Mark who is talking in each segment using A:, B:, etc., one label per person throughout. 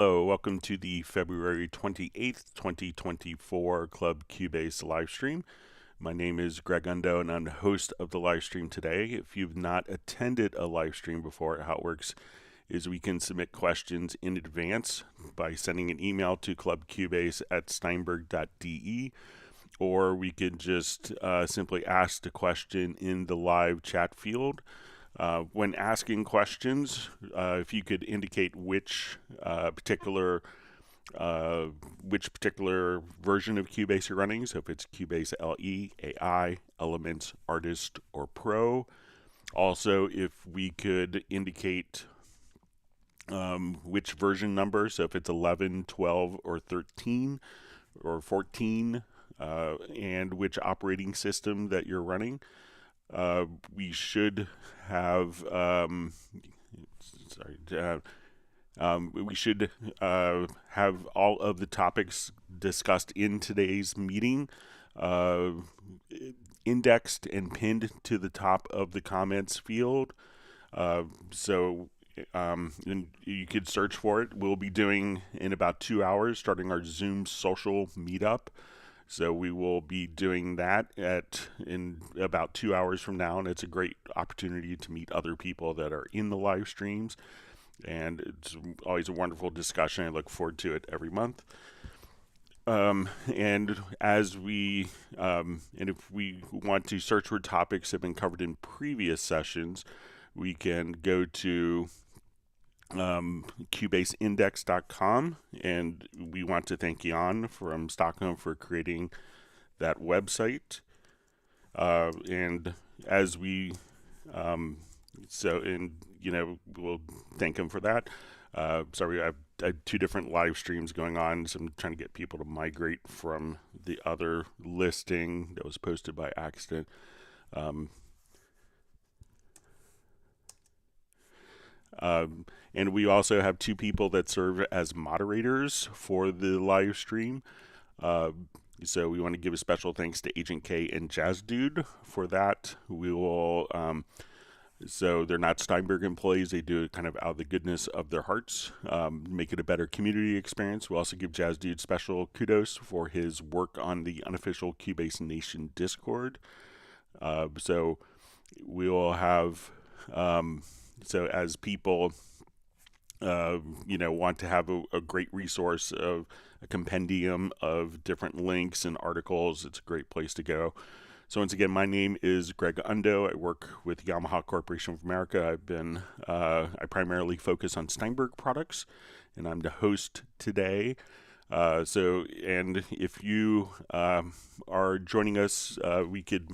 A: Hello, welcome to the February 28th, 2024 Club Cubase live stream. My name is Greg Undo and I'm the host of the live stream today. If you've not attended a live stream before, how it works is we can submit questions in advance by sending an email to clubcubase@steinberg.de, or we could just simply ask the question in the live chat field. When asking questions, if you could indicate which particular version of Cubase you're running, so if it's Cubase LE, AI, Elements, Artist, or Pro. Also, if we could indicate which version number, so if it's 11, 12, or 13, or 14, and which operating system that you're running. We should have we should have all of the topics discussed in today's meeting indexed and pinned to the top of the comments field. So you could search for it. We'll be doing in about 2 hours, starting our Zoom social meetup. So we will be doing that in about 2 hours from now, and it's a great opportunity to meet other people that are in the live streams, and it's always a wonderful discussion. I look forward to it every month. And as and if we want to search for topics that have been covered in previous sessions, we can go to cubaseindex.com, and we want to thank Jan from Stockholm for creating that website. And as we we'll thank him for that. Sorry, I had 2 different live streams going on, so I'm trying to get people to migrate from the other listing that was posted by accident. And we also have 2 people that serve as moderators for the live stream. So we want to give a special thanks to Agent K and Jazz Dude for that. We will, so they're not Steinberg employees. They do it kind of out of the goodness of their hearts, make it a better community experience. We also give Jazz Dude special kudos for his work on the unofficial Cubase Nation Discord. So we will have, so as people, want to have a great resource of a compendium of different links and articles, it's a great place to go. So once again, my name is Greg Undo. I work with Yamaha Corporation of America. I primarily focus on Steinberg products, and I'm the host today. And if you are joining us, we could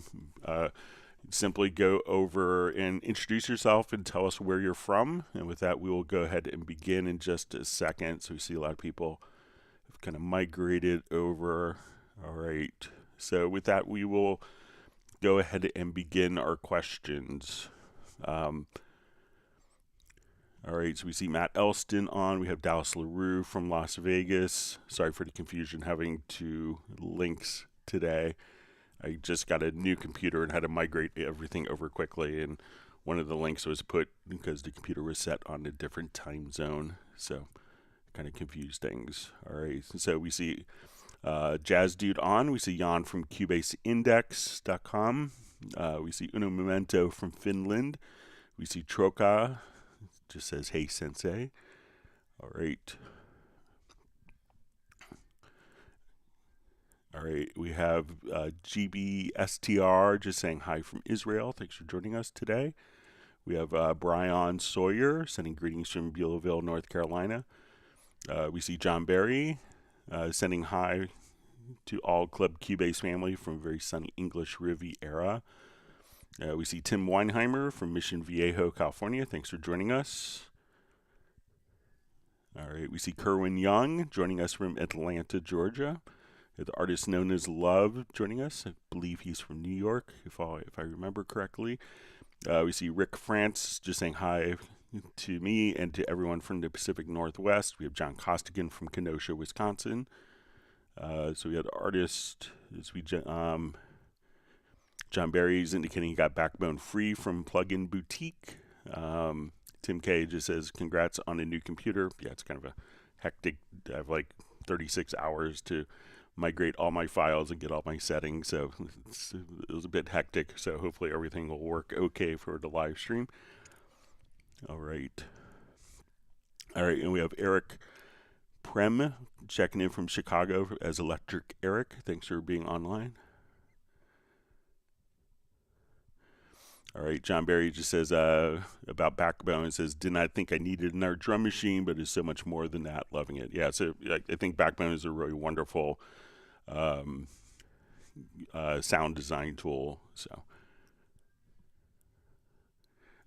A: simply go over and introduce yourself and tell us where you're from. And with that, we will go ahead and begin in just a second. So we see a lot of people have kind of migrated over. All right. So with that, we will go ahead and begin our questions. All right. So we see Matt Elston on. We have Dallas LaRue from Las Vegas. Sorry for the confusion having 2 links today. I just got a new computer and had to migrate everything over quickly, and one of the links was put because the computer was set on a different time zone, so kind of confused things. All right, so we see Jazz Dude on. We see Jan from CubaseIndex.com. We see Uno Memento from Finland. We see Troka, just says, "Hey, Sensei." All right. All right, we have GBSTR just saying hi from Israel. Thanks for joining us today. We have Brian Sawyer sending greetings from Beulahville, North Carolina. We see John Berry sending hi to all Club Cubase family from very sunny English Riviera. We see Tim Weinheimer from Mission Viejo, California. Thanks for joining us. All right, we see Kerwin Young joining us from Atlanta, Georgia. The artist known as Love joining us. I believe he's from New York, if I remember correctly. We see Rick France just saying hi to me and to everyone from the Pacific Northwest. We have John Costigan from Kenosha, Wisconsin. So we had the artist. John Barry's indicating he got Backbone free from Plugin Boutique. Tim K just says, congrats on a new computer. Yeah, it's kind of a hectic. I have like 36 hours to migrate all my files and get all my settings, so it was a bit hectic. So hopefully everything will work okay for the live stream. All right, and we have Eric Prem checking in from Chicago as Electric Eric. Thanks for being online. All right, John Barry just says about Backbone. It says, did not think I needed another drum machine, but it's so much more than that. Loving it. Yeah, so I think Backbone is a really wonderful sound design tool. So,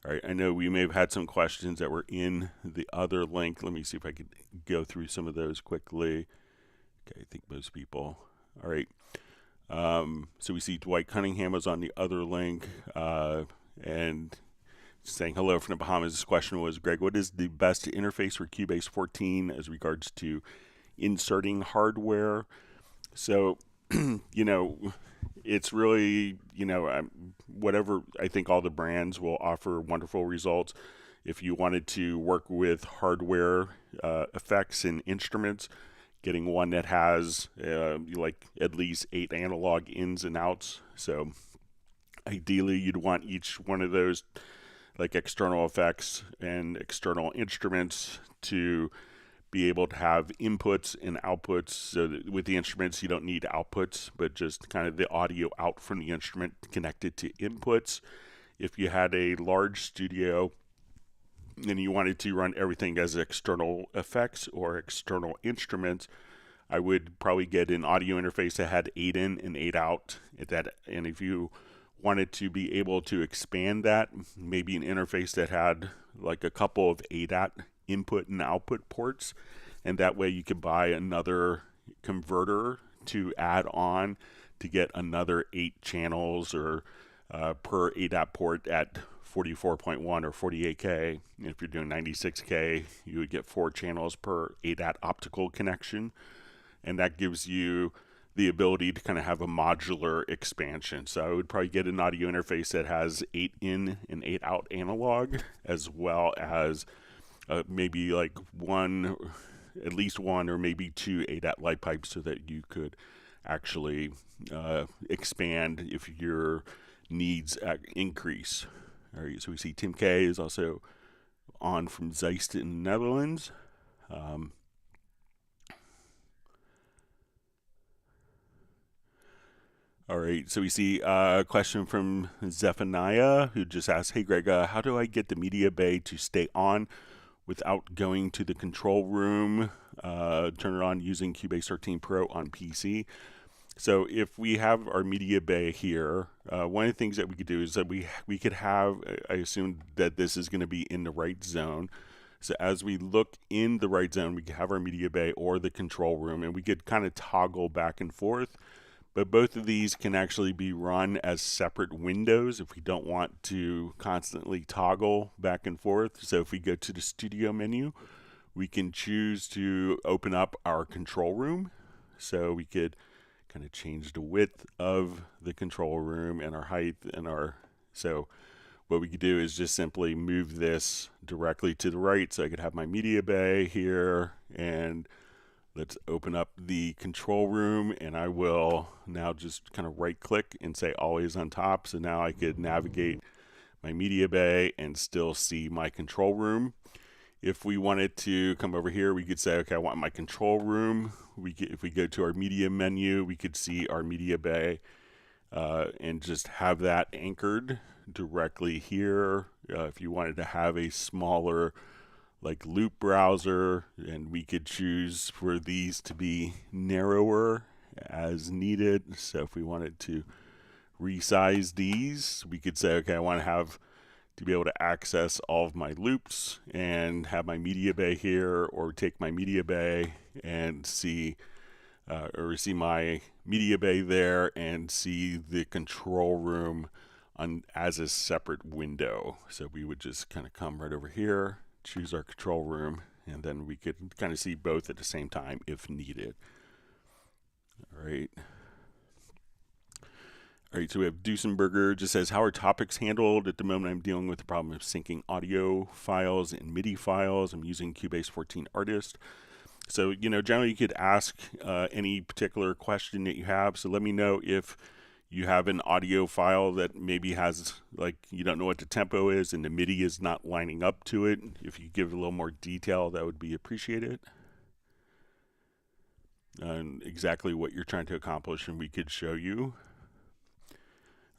A: all right, I know we may have had some questions that were in the other link. Let me see if I could go through some of those quickly. Okay, I think most people. All right. So we see Dwight Cunningham was on the other link, and saying hello from the Bahamas. This question was, Greg, what is the best interface for Cubase 14 as regards to inserting hardware? So, it's really, whatever. I think all the brands will offer wonderful results. If you wanted to work with hardware effects and instruments, getting one that has like at least 8 analog ins and outs. So ideally you'd want each one of those, like external effects and external instruments, to be able to have inputs and outputs. So that with the instruments you don't need outputs, but just kind of the audio out from the instrument connected to inputs. If you had a large studio and you wanted to run everything as external effects or external instruments, I would probably get an audio interface that had 8 in and 8 out. And if you wanted to be able to expand that, maybe an interface that had like a couple of 8-out input and output ports, and that way you could buy another converter to add on to get another 8 channels or per 8-out port at 44.1 or 48K. And if you're doing 96K, you would get 4 channels per 8-out optical connection. And that gives you the ability to kind of have a modular expansion. So I would probably get an audio interface that has 8 in and 8 out analog, as well as maybe like at least one or maybe 2 8-out light pipes, so that you could actually expand if your needs increase. All right, so we see Tim K is also on from Zeist in the Netherlands. All right, so we see a question from Zephaniah, who just asked, hey Greg, how do I get the MediaBay to stay on without going to the control room, turn it on using Cubase 13 Pro on PC? So if we have our MediaBay here, one of the things that we could do is that we could have, I assume that this is going to be in the right zone. So as we look in the right zone, we could have our MediaBay or the control room, and we could kind of toggle back and forth. But both of these can actually be run as separate windows if we don't want to constantly toggle back and forth. So if we go to the studio menu, we can choose to open up our control room. So we could kind of change the width of the control room and our height and so what we could do is just simply move this directly to the right. So I could have my MediaBay here, and let's open up the control room, and I will now just kind of right click and say always on top. So now I could navigate my MediaBay and still see my control room. If we wanted to come over here, we could say, okay, I want my control room. If we go to our media menu, we could see our MediaBay and just have that anchored directly here. If you wanted to have a smaller like loop browser, and we could choose for these to be narrower as needed. So if we wanted to resize these, we could say, okay, I want to be able to access all of my loops and have my MediaBay here, or take my MediaBay and see my MediaBay there and see the control room as a separate window. So we would just kind of come right over here, choose our control room, and then we could kind of see both at the same time if needed. All right. All right, so we have Duesenberger just says, how are topics handled? At the moment, I'm dealing with the problem of syncing audio files and MIDI files. I'm using Cubase 14 Artist. So, generally you could ask any particular question that you have. So let me know if you have an audio file that maybe has, like, you don't know what the tempo is and the MIDI is not lining up to it. If you give a little more detail, that would be appreciated. And exactly what you're trying to accomplish, and we could show you.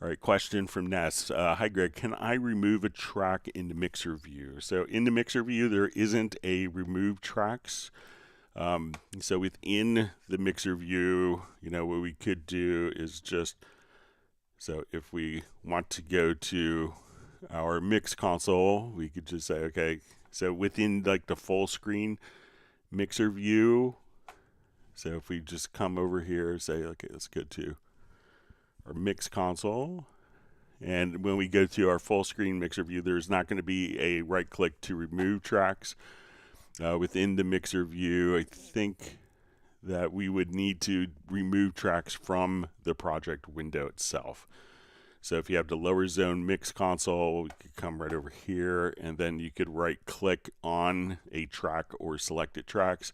A: All right, question from Ness. Hi, Greg. Can I remove a track in the mixer view? So in the mixer view, there isn't a remove tracks. So within the mixer view, what we could do is just, so if we want to go to our mix console, we could just say, okay, so within like the full screen mixer view, so if we just come over here, say, okay, let's go to our mix console. And when we go to our full screen mixer view, there's not going to be a right click to remove tracks. Within the mixer view, I think that we would need to remove tracks from the project window itself. So if you have the lower zone mix console, you could come right over here, and then you could right click on a track or selected tracks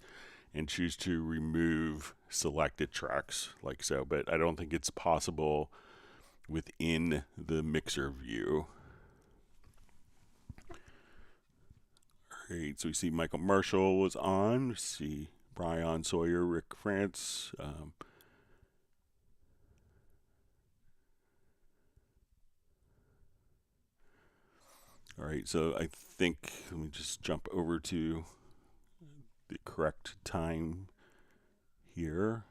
A: and choose to remove selected tracks like so. But I don't think it's possible within the mixer view. All right, so we see Michael Marshall was on. We see Brian Sawyer, Rick France. All right, so I think, let me just jump over to the correct time here.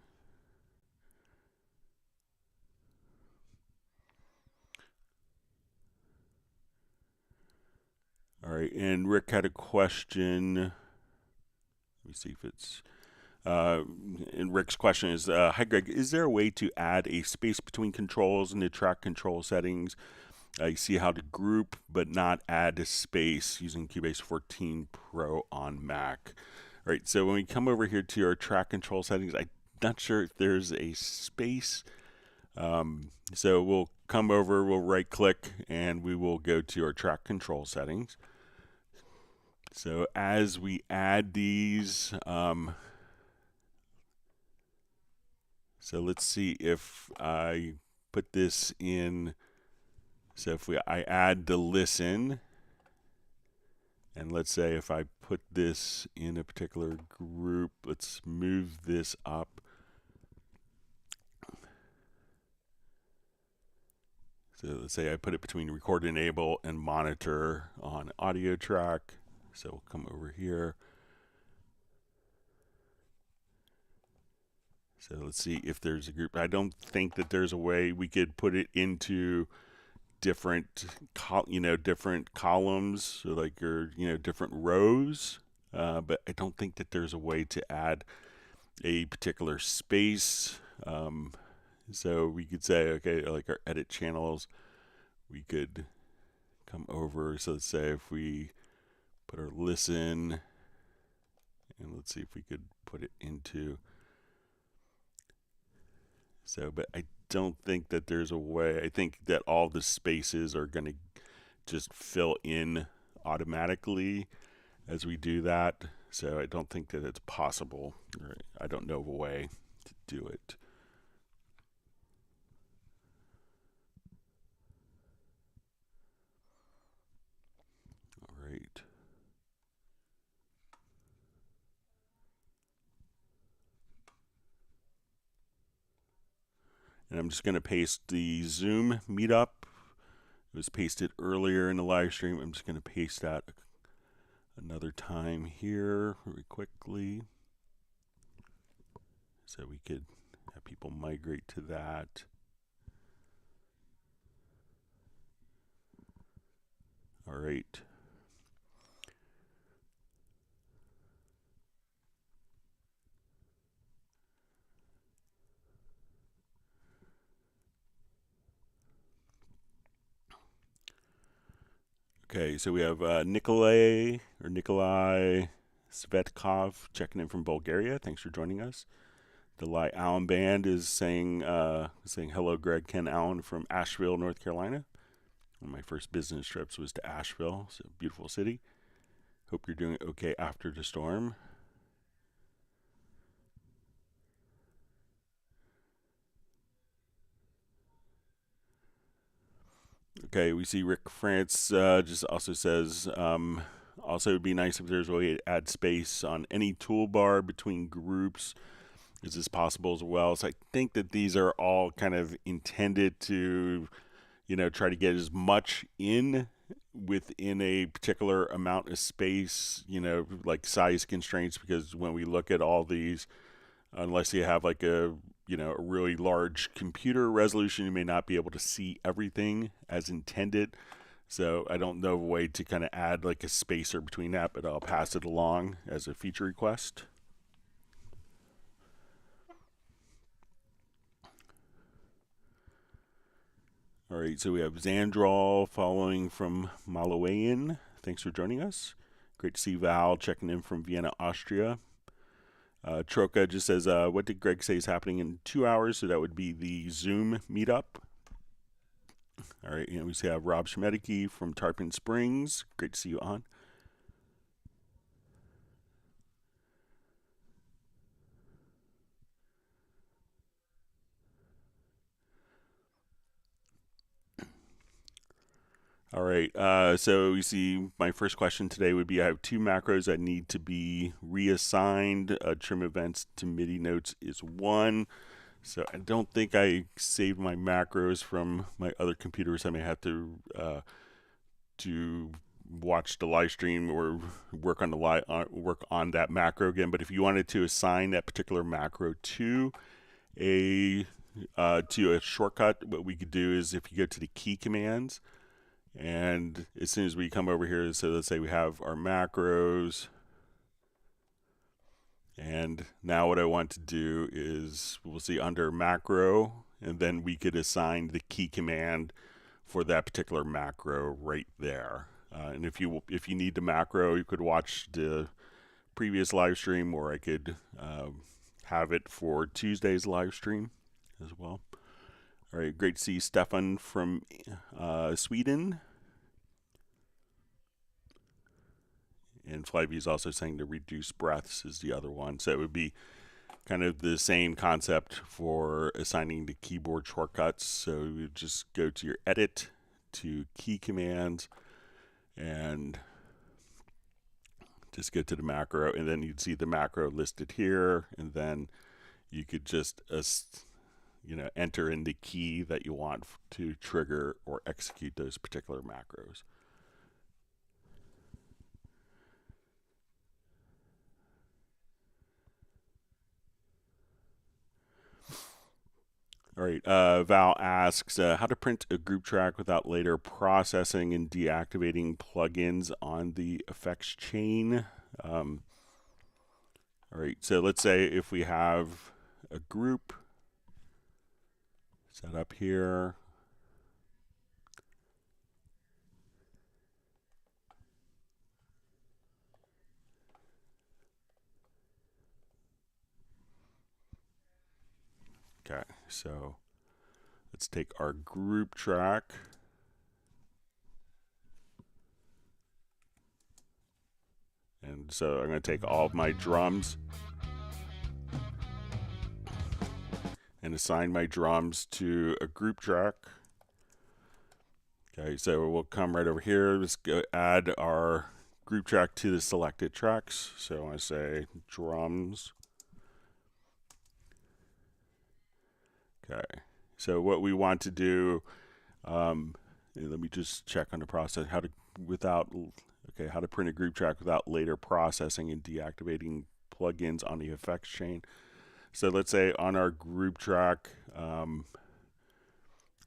A: All right, and Rick had a question. Let me see if it's, and Rick's question is, hi Greg, is there a way to add a space between controls in the track control settings? You see how to group but not add a space using Cubase 14 Pro on Mac. All right, so when we come over here to our track control settings, I'm not sure if there's a space. So we'll come over, we'll right click, and we will go to our track control settings. So as we add these, so let's see if I put this in. So if I add the listen, and let's say if I put this in a particular group, let's move this up. So let's say I put it between record enable and monitor on audio track. So we'll come over here. So let's see if there's a group. I don't think that there's a way we could put it into different, different columns, so like, or, different rows. But I don't think that there's a way to add a particular space. So we could say, okay, like our edit channels, we could come over. So let's say if we put our listen, and let's see if we could put it into. So, but I don't think that there's a way. I think that all the spaces are going to just fill in automatically as we do that. So I don't think that it's possible. Or I don't know of a way to do it. All right. And I'm just going to paste the Zoom meetup. It was pasted earlier in the live stream. I'm just going to paste that another time here very quickly, so we could have people migrate to that. All right. Okay, so we have Nikolai Svetkov checking in from Bulgaria. Thanks for joining us. The Lie Allen Band is saying hello, Greg. Ken Allen from Asheville, North Carolina. One of my first business trips was to Asheville. It's a beautiful city. Hope you're doing okay after the storm. Okay, we see Rick France just also says, also it would be nice if there's a way to add space on any toolbar between groups. Is this possible as well? So I think that these are all kind of intended to, try to get as much in within a particular amount of space, like size constraints, because when we look at all these, unless you have like a really large computer resolution, you may not be able to see everything as intended. So I don't know a way to kind of add like a spacer between that, but I'll pass it along as a feature request. All right, so we have Xandral following from Malawian. Thanks for joining us. Great to see Val checking in from Vienna, Austria. Troca just says, what did Greg say is happening in 2 hours? So that would be the Zoom meetup. All right, and we have Rob Schmedicke from Tarpon Springs. Great to see you on. All right, so you see my first question today would be, I have 2 macros that need to be reassigned. Trim events to MIDI notes is 1. So I don't think I saved my macros from my other computers. I may have to watch the live stream or work on that macro again. But if you wanted to assign that particular macro to a shortcut, what we could do is if you go to the key commands, and as soon as we come over here, so let's say we have our macros, and now what I want to do is we'll see under macro, and then we could assign the key command for that particular macro right there. And if you need the macro, you could watch the previous live stream, or I could have it for Tuesday's live stream as well. All right, great to see Stefan from Sweden. And Flyby's also saying to reduce breaths is the other one. So it would be kind of the same concept for assigning the keyboard shortcuts. So you would just go to your edit, to key commands, and just go to the macro, and then you'd see the macro listed here, and then you could just enter in the key that you want to trigger or execute those particular macros. All right, Val asks how to print a group track without later processing and deactivating plugins on the effects chain. All right, so let's say if we have a group set up here. Okay, so let's take our group track. And so I'm going to take all of my drums and assign my drums to a group track. Okay, so we'll come right over here. Let's go add our group track to the selected tracks. So I want to say drums. Okay, so what we want to do, let me just check on the process, how to print a group track without later processing and deactivating plugins on the effects chain. So let's say on our group track, I'll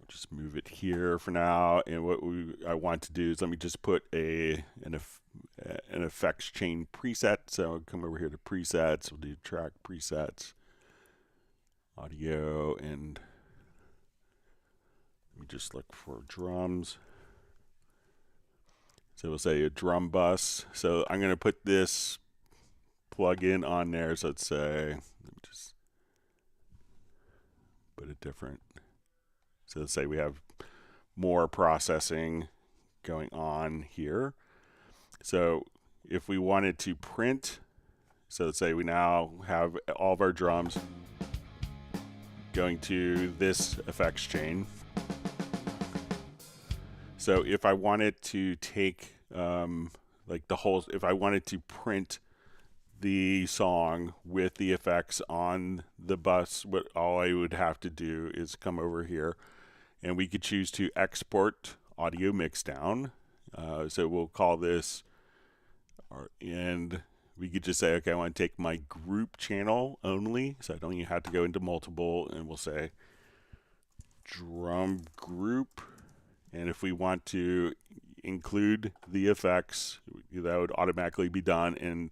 A: just move it here for now, and what I want to do is let me just put an effects chain preset. So I'll come over here to presets, we'll do track presets, audio, and let me just look for drums. So we'll say a drum bus. So I'm going to put this plugin on there. So let's say, let me just put it different. So let's say we have more processing going on here. So if we wanted to print, so let's say we now have all of our drums going to this effects chain. So if I wanted to take like the whole, if I wanted to print the song with the effects on the bus, what all I would have to do is come over here, and we could choose to export audio mixdown. So we'll call this, and we could just say, okay, I want to take my group channel only, so I don't even have to go into multiple, and we'll say drum group. And if we want to include the effects, that would automatically be done, and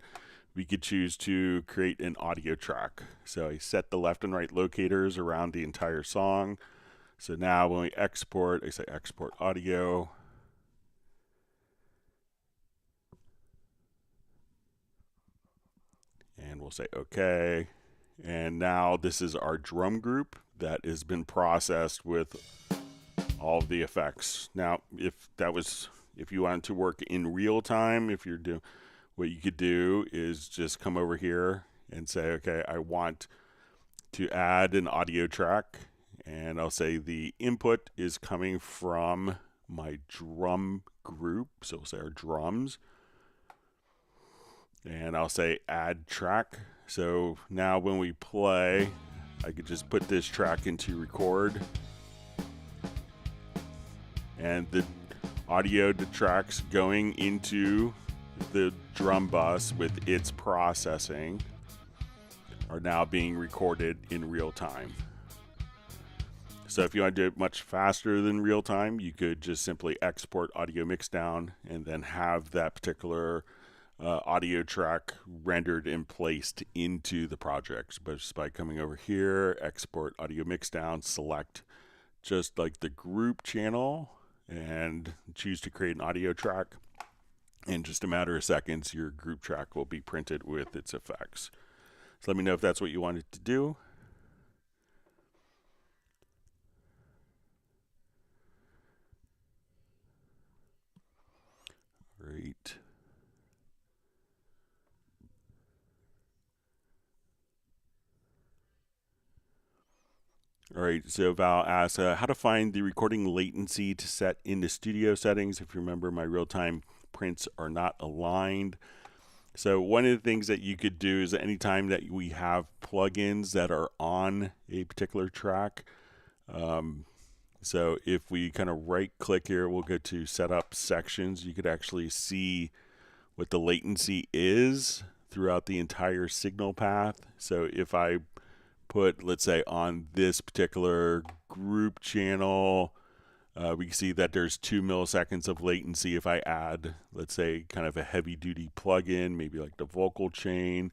A: we could choose to create an audio track. So I set the left and right locators around the entire song. So now when we export, I say export audio. And we'll say okay. And now this is our drum group that has been processed with all of the effects. Now, if you wanted to work in real time, if you're doing, what you could do is just come over here and say, okay, I want to add an audio track, and I'll say the input is coming from my drum group, so we'll say our drums, and I'll say add track. So now when we play, I could just put this track into record, and the audio, the tracks going into the drum bus with its processing are now being recorded in real time. So if you want to do it much faster than real time, you could just simply export audio mixdown and then have that particular audio track rendered and placed into the project. But just by coming over here, export audio mixdown, select just like the group channel and choose to create an audio track. In just a matter of seconds, your group track will be printed with its effects. So let me know if that's what you wanted to do. Great. All right, so Val asks how to find the recording latency to set into studio settings. If you remember, my real-time prints are not aligned. So one of the things that you could do is anytime that we have plugins that are on a particular track, so if we kind of right click here, we'll go to setup sections. You could actually see what the latency is throughout the entire signal path. So if I put, let's say, on this particular group channel, we can see that there's 2 milliseconds of latency. If I add, let's say, kind of a heavy duty plugin, maybe like the vocal chain,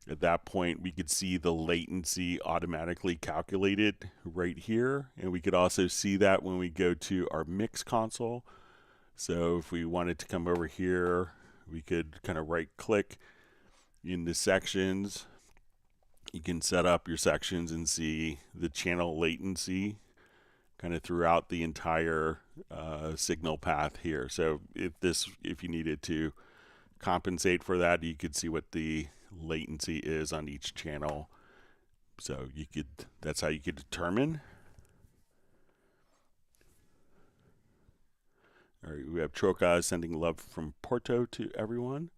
A: at that point we could see the latency automatically calculated right here. And we could also see that when we go to our mix console. So if we wanted to come over here, we could kind of right click in the sections. You can set up your sections and see the channel latency kind of throughout the entire signal path here. So if you needed to compensate for that, you could see what the latency is on each channel. So that's how you could determine. All right, we have Troca sending love from Porto to everyone.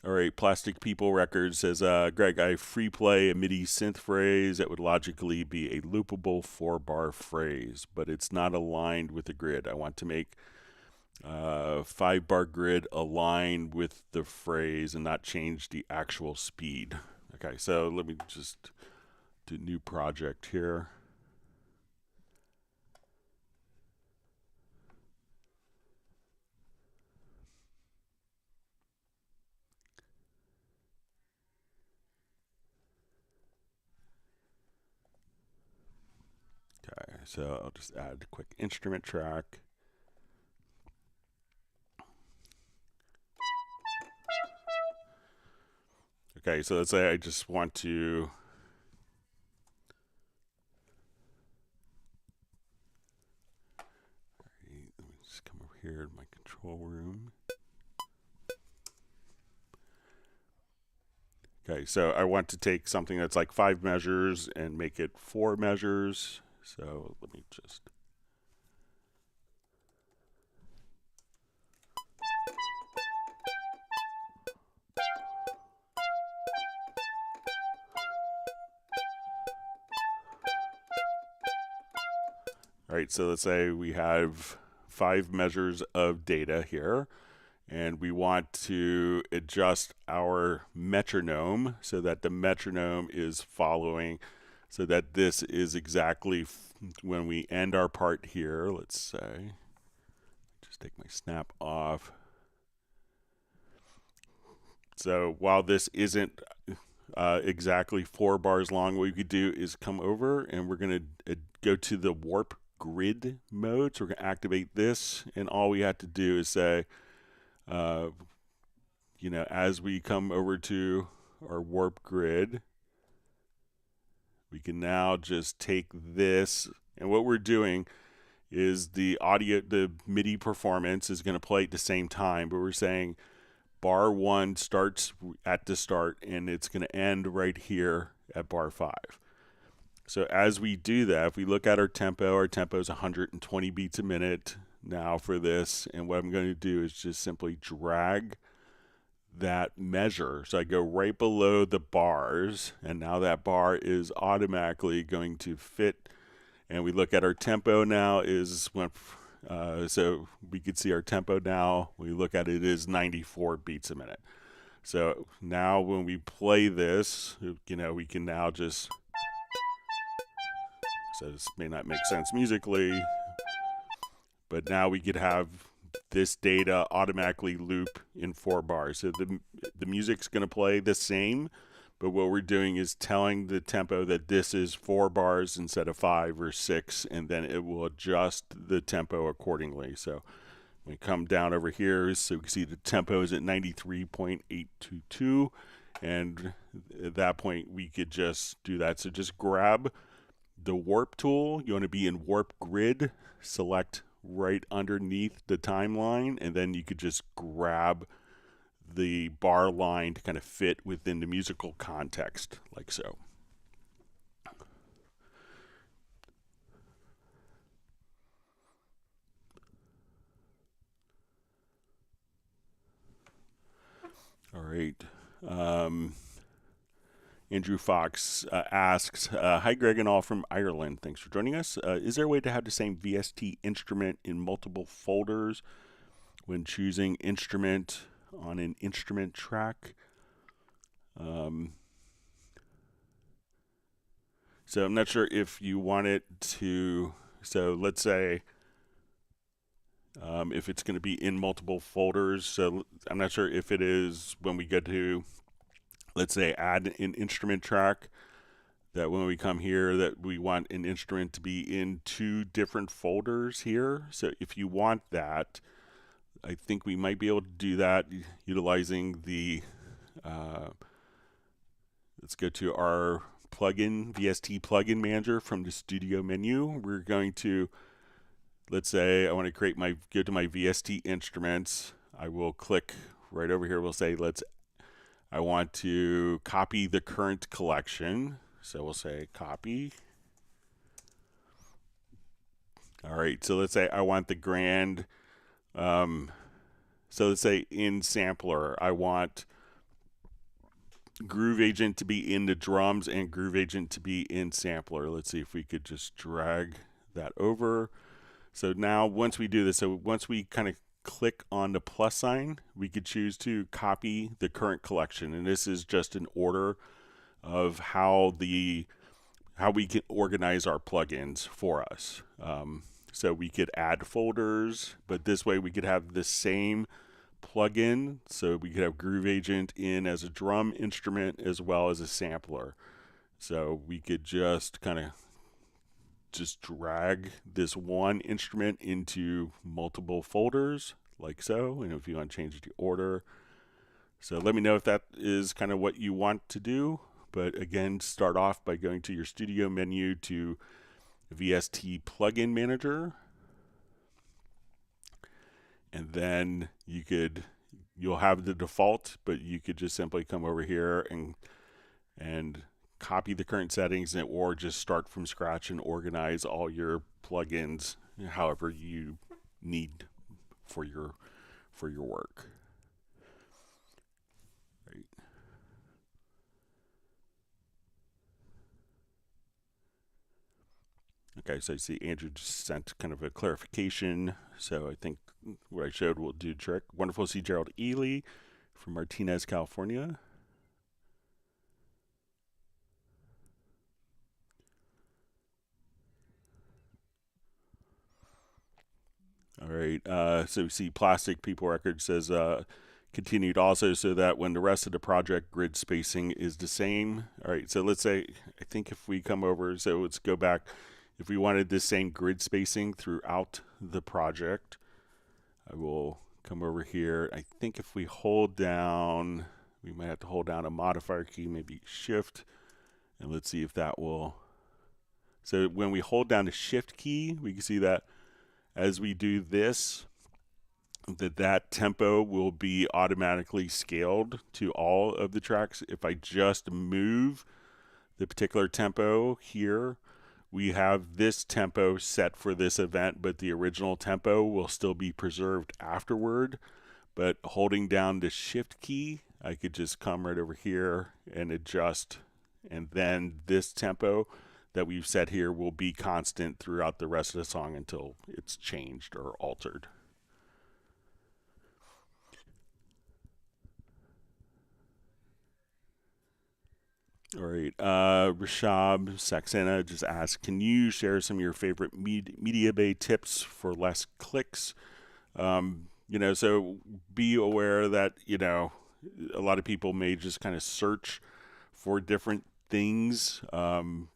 A: All right, Plastic People Records says, Greg, I free play a MIDI synth phrase that would logically be a loopable 4-bar phrase, but it's not aligned with the grid. I want to make 5-bar grid align with the phrase and not change the actual speed. Okay, so let me just do new project here. Okay, so I'll just add a quick instrument track. Okay, so let's say I just want to let me just come over here to my control room. Okay, so I want to take something that's like 5 measures and make it 4 measures. So let me just... All right, so let's say we have 5 measures of data here, and we want to adjust our metronome so that the metronome is following, so that this is exactly when we end our part here. Let's say, just take my snap off. So while this isn't exactly 4 bars long, what we could do is come over and we're going to go to the warp grid mode. So we're going to activate this, and all we have to do is say, as we come over to our warp grid, we can now just take this, and what we're doing is the MIDI performance is going to play at the same time, but we're saying bar 1 starts at the start and it's going to end right here at bar 5. So as we do that, if we look at our tempo is 120 beats a minute now for this, and what I'm going to do is just simply drag that measure. So I go right below the bars, and now that bar is automatically going to fit. And we look at our tempo now so we could see our tempo now. We look at it is 94 beats a minute. So now when we play this, we can now just... So this may not make sense musically, but now we could have this data automatically loop in 4 bars. So the music's going to play the same, but what we're doing is telling the tempo that this is 4 bars instead of 5 or 6, and then it will adjust the tempo accordingly. So we come down over here, so we can see the tempo is at 93.822, and at that point we could just do that. So just grab the warp tool. You want to be in warp grid, select right underneath the timeline, and then you could just grab the bar line to kind of fit within the musical context, like so. All right. Andrew Fox asks, hi Greg and all from Ireland. Thanks for joining us. Is there a way to have the same VST instrument in multiple folders when choosing instrument on an instrument track? So I'm not sure if you want it to, so let's say if it's going to be in multiple folders. So I'm not sure if it is when we go to, let's say, add an instrument track, that when we come here that we want an instrument to be in 2 different folders here. So if you want that, I think we might be able to do that utilizing the, let's go to our plugin, VST plugin manager from the studio menu. We're going to, let's say I want to go to my VST instruments. I will click right over here. We'll say, I want to copy the current collection. So we'll say copy. All right, so let's say I want the grand, so let's say in sampler, I want Groove Agent to be in the drums and Groove Agent to be in sampler. Let's see if we could just drag that over. So now once we do this, so once we kind of click on the plus sign, we could choose to copy the current collection, and this is just an order of how we can organize our plugins for us. So we could add folders, but this way we could have the same plugin. So we could have Groove Agent in as a drum instrument as well as a sampler. So we could just kind of just drag this one instrument into multiple folders like so. And if you want to change the order, so let me know if that is kind of what you want to do. But again, start off by going to your studio menu to VST plugin manager, and then you'll have the default, but you could just simply come over here and and copy the current settings, or just start from scratch and organize all your plugins however you need for your work. Right. Okay, so I see Andrew just sent kind of a clarification. So I think what I showed will do the trick. Wonderful to see Gerald Ely from Martinez, California. All right, so we see Plastic People Record says continued also, so that when the rest of the project grid spacing is the same. All right, so let's say, I think if we come over, so let's go back. If we wanted this same grid spacing throughout the project, I will come over here. I think if we hold down, we might have to hold down a modifier key, maybe Shift, and let's see if that will. So when we hold down the Shift key, we can see that as we do this, that tempo will be automatically scaled to all of the tracks. If I just move the particular tempo here, we have this tempo set for this event, but the original tempo will still be preserved afterward. But holding down the Shift key, I could just come right over here and adjust, and then this tempo that we've set here will be constant throughout the rest of the song until it's changed or altered. All right, Rashab Saxena just asked, can you share some of your favorite MediaBay tips for less clicks? So be aware that, a lot of people may just kind of search for different things,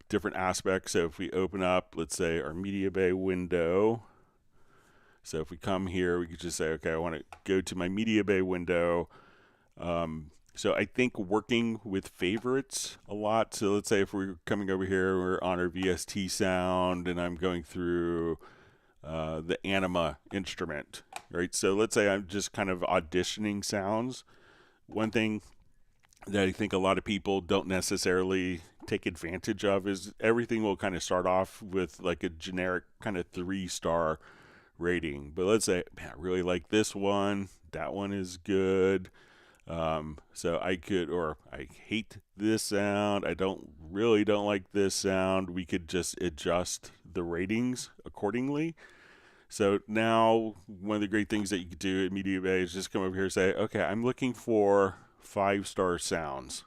A: different aspects. So if we open up, let's say, our MediaBay window, so if we come here, we could just say, okay, I want to go to my MediaBay window. So I think working with favorites a lot. So let's say if we're coming over here, we're on our VST sound, and I'm going through the Anima instrument, right? So let's say I'm just kind of auditioning sounds. One thing that I think a lot of people don't necessarily take advantage of is everything will kind of start off with like a generic kind of 3-star rating. But let's say, man, I really like this one. That one is good. So I could, or I hate this sound. I really don't like this sound. We could just adjust the ratings accordingly. So now one of the great things that you could do at MediaBay is just come over here and say, okay, I'm looking for 5-star sounds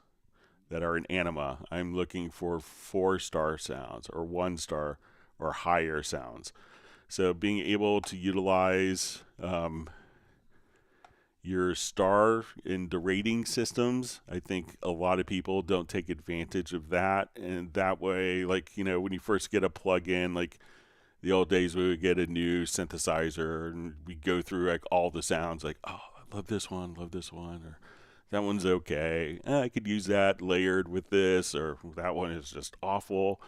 A: that are in Anima. I'm looking for 4-star sounds or 1-star or higher sounds. So being able to utilize your star in the rating systems, I think a lot of people don't take advantage of that. And that way, like, when you first get a plug-in, like the old days we would get a new synthesizer and we go through like all the sounds, like, oh, I love this one, or that one's okay. I could use that layered with this, or that one is just awful.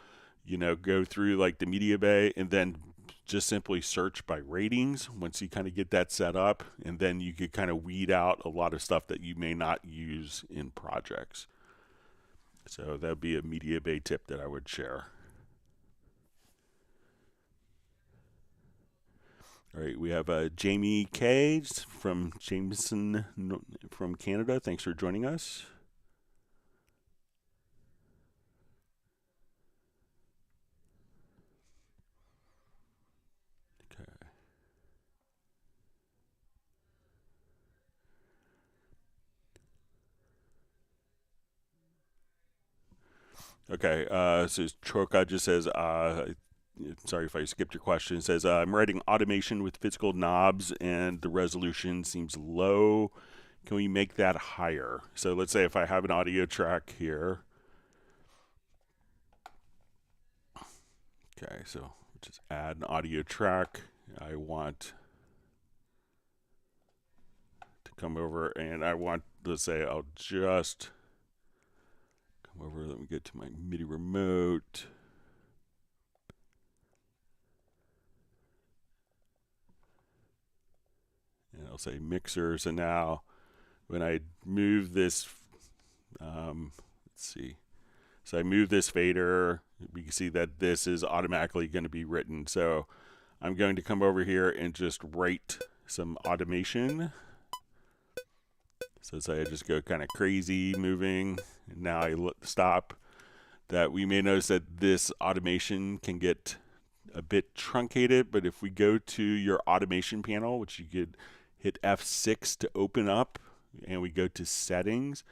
A: Go through like the MediaBay and then just simply search by ratings once you kind of get that set up, and then you could kind of weed out a lot of stuff that you may not use in projects. So that would be a MediaBay tip that I would share. All right, we have Jamie K from Jameson from Canada. Thanks for joining us. Okay, so Troka just says, sorry if I skipped your question. It says, I'm writing automation with physical knobs and the resolution seems low. Can we make that higher? So let's say if I have an audio track here. Okay, so just add an audio track. I want to come over and I want, let's say I'll just come over. Let me get to my MIDI remote. And I'll say mixers. And now when I move this, let's see, So I move this fader. We can see that this is automatically going to be written. So I'm going to come over here and just write some automation. So say I just go kind of crazy moving. And now I stop. That we may notice that this automation can get a bit truncated, but if we go to your automation panel, which you could hit F6 to open up, and we go to settings,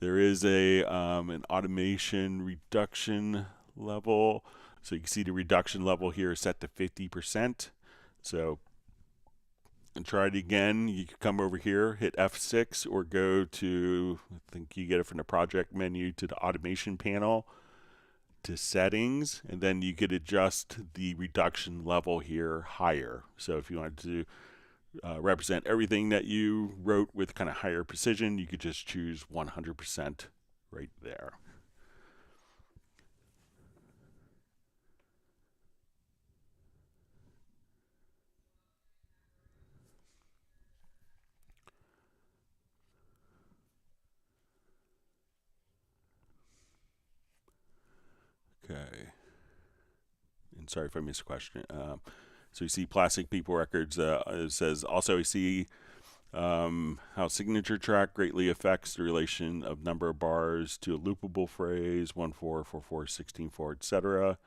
A: there is an automation reduction level. So you can see the reduction level here is set to 50%. So and try it again. You can come over here, hit F6, or go to, I think you get it from the project menu, to the automation panel, to settings, and then you could adjust the reduction level here higher. So if you wanted to represent everything that you wrote with kind of higher precision, you could just choose 100% right there. Okay. And sorry if I missed a question. So you see Plastic People Records. It says also, I see how signature track greatly affects the relation of number of bars to a loopable phrase, 1 4 4 4 16 4, etc.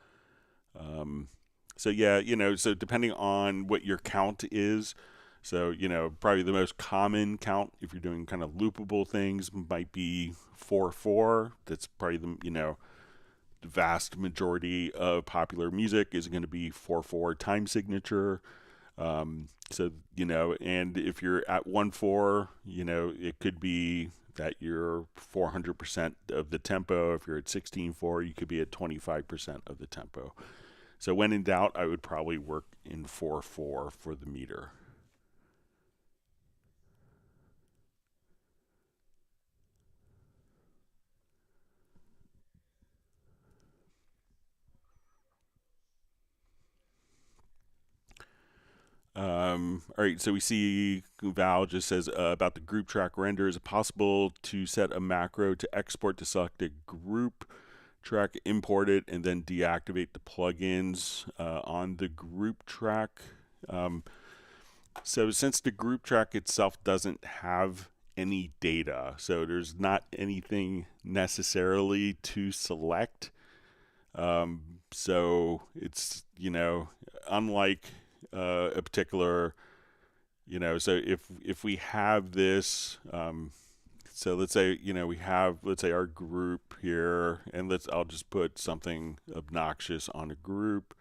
A: So yeah, so depending on what your count is, so probably the most common count if you're doing kind of loopable things might be 4 4. That's probably the the vast majority of popular music is going to be 4 4 time signature. So, and if you're at 1 4, it could be that you're 400% of the tempo. If you're at 16 4, you could be at 25% of the tempo. So when in doubt, I would probably work in 4 4 for the meter. All right, so we see Val just says about the group track render. Is it possible to set a macro to export to select a group track, import it, and then deactivate the plugins on the group track? So since the group track itself doesn't have any data, so there's not anything necessarily to select. So it's, unlike a particular, so if we have this, so let's say, we have, let's say our group here, and I'll just put something obnoxious on a group.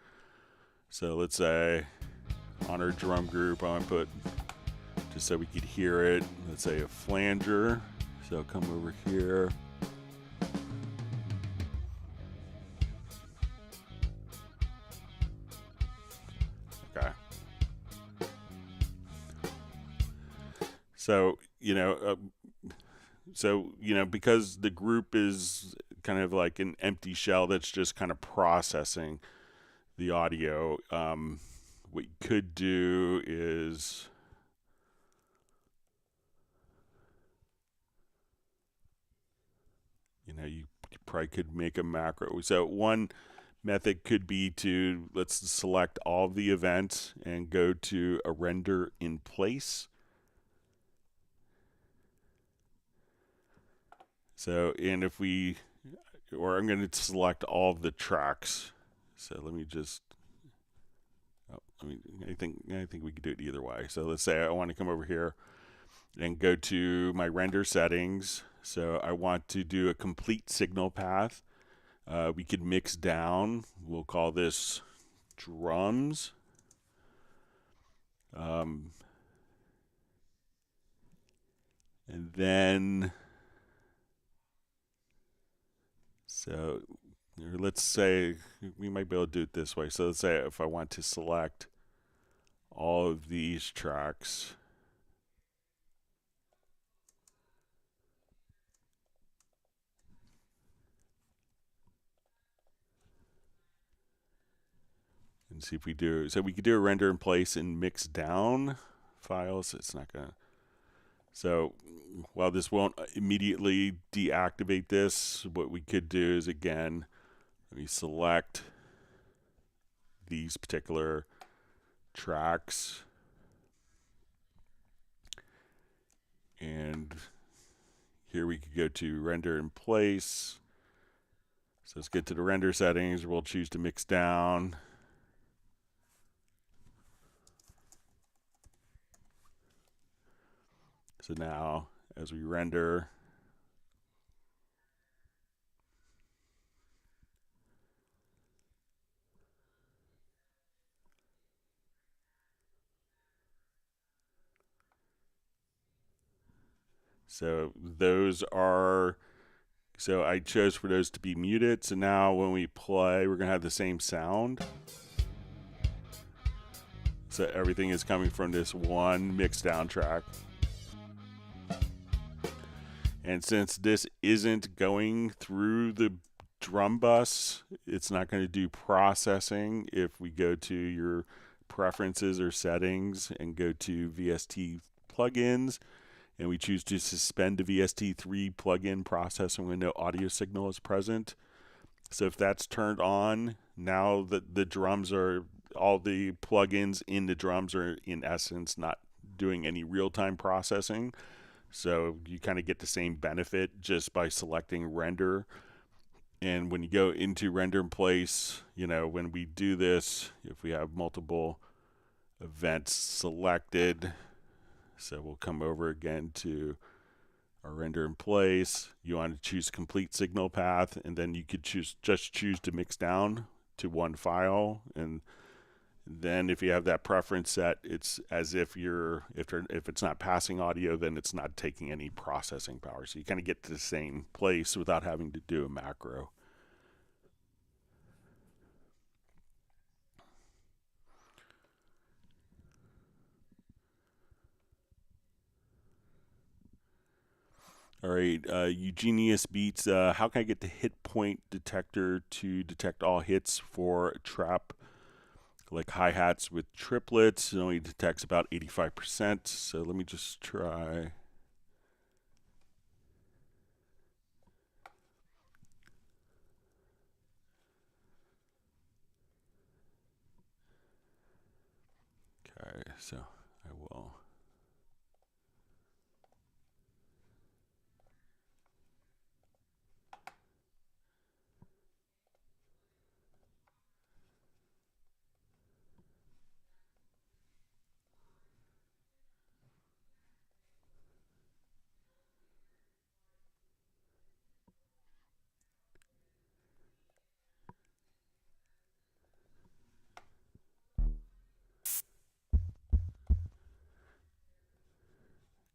A: So let's say on our drum group, I want to put, just so we could hear it, let's say a flanger. So I'll come over here. Okay. So, because the group is kind of like an empty shell that's just kind of processing the audio, what you could do is, you probably could make a macro. So one method could be to, let's select all of the events and go to a render in place. So, and if we, or I'm going to select all of the tracks. So let me just, I think we could do it either way. So let's say I want to come over here and go to my render settings. So I want to do a complete signal path. We could mix down. We'll call this drums. And then, so let's say we might be able to do it this way. So let's say if I want to select all of these tracks, and see if we do, so we could do a render in place and mix down files. It's not gonna, So while this won't immediately deactivate this, what we could do is, again, let me select these particular tracks, and here we could go to render in place. So let's get to the render settings. We'll choose to mix down. So now as we render, so those are, so I chose for those to be muted. So now when we play, we're gonna have the same sound. So everything is coming from this one mixed down track. And since this isn't going through the drum bus, it's not going to do processing. If we go to your preferences or settings and go to VST plugins, and we choose to suspend the VST3 plugin processing when no audio signal is present. So if that's turned on, now that the drums are, all the plugins in the drums are in essence not doing any real-time processing. So you kind of get the same benefit just by selecting render. And when you go into render in place, you know, when we do this, if we have multiple events selected, so we'll come over again to our render in place. You want to choose complete signal path, and then you could choose to mix down to one file. And then if you have that preference set, it's as if if it's not passing audio, then it's not taking any processing power. So you kind of get to the same place without having to do a macro. All right, Eugenius Beats, how can I get the hit point detector to detect all hits for trap, like hi-hats with triplets? It only detects about 85%, so let me just try. Okay, so I will.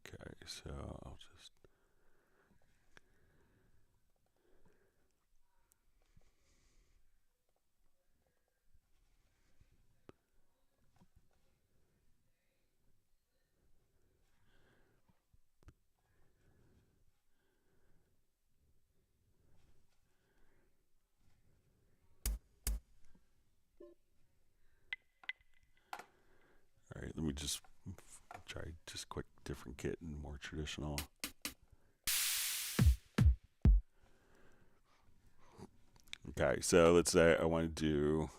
A: Okay, so I'll just. All right, let me just try just quick different kit and more traditional. Okay, so let's say I want to do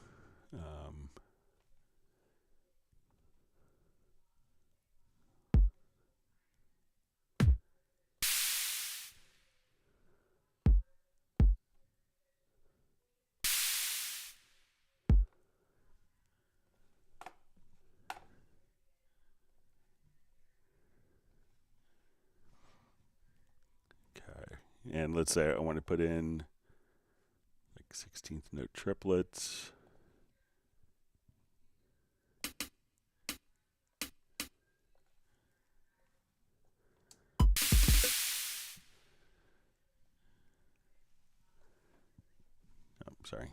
A: okay, and let's say I want to put in like 16th note triplets. Oh, sorry.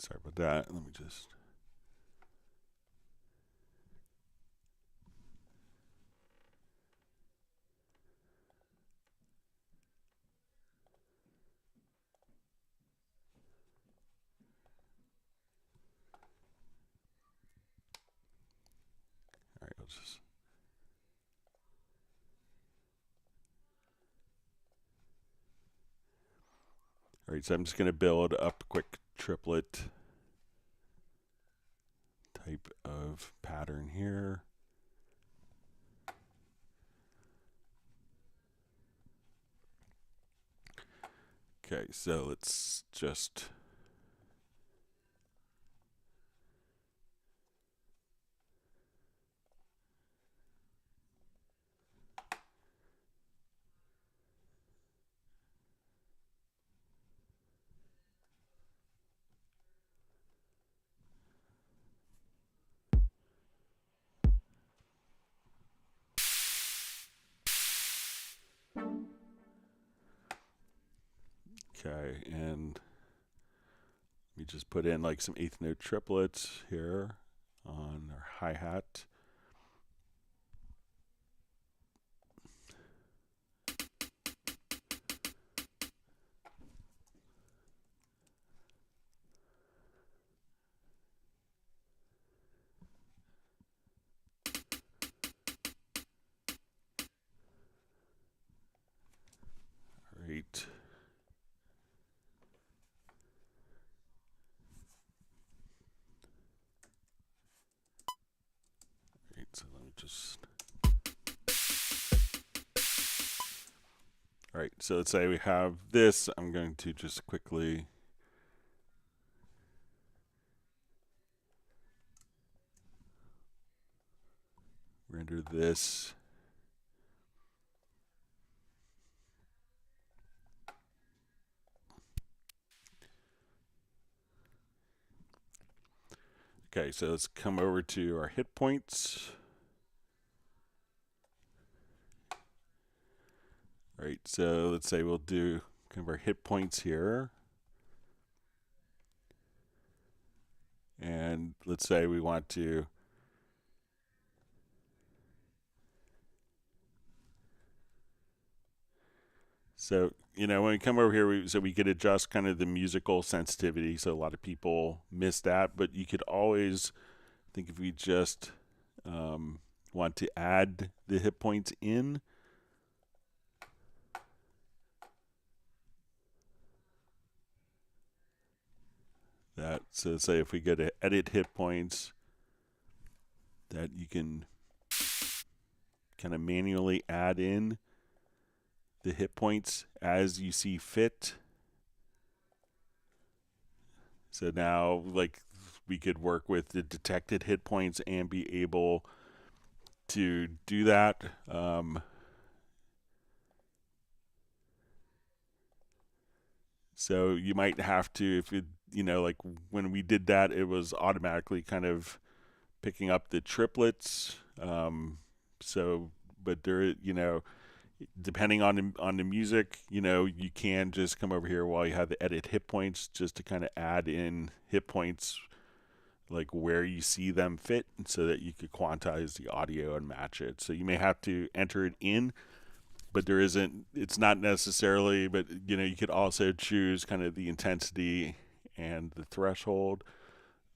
A: Sorry about that. Let me just. All right, I'll just. All right, so I'm just going to build up a quick triplet type of pattern here. Okay, so let's just. Okay, and we just put in like some eighth note triplets here on our hi-hat. All right. So let me just. All right, so let's say we have this. I'm going to just quickly render this. Okay, so let's come over to our hit points. All right, so let's say we'll do kind of our hit points here. And let's say we want to so, you know, when we come over here, so we could adjust kind of the musical sensitivity. So a lot of people miss that, but you could always, I think if we just want to add the hit points in, that, so say if we go to edit hit points, that you can kind of manually add in the hit points as you see fit. So now, like, we could work with the detected hit points and be able to do that. So you might have to, if it, you know, like when we did that, it was automatically kind of picking up the triplets. So, but there, you know, depending on the music, you know, you can just come over here while you have the edit hit points just to kind of add in hit points like where you see them fit so that you could quantize the audio and match it. So you may have to enter it in, but there isn't, it's not necessarily, but you know, you could also choose kind of the intensity and the threshold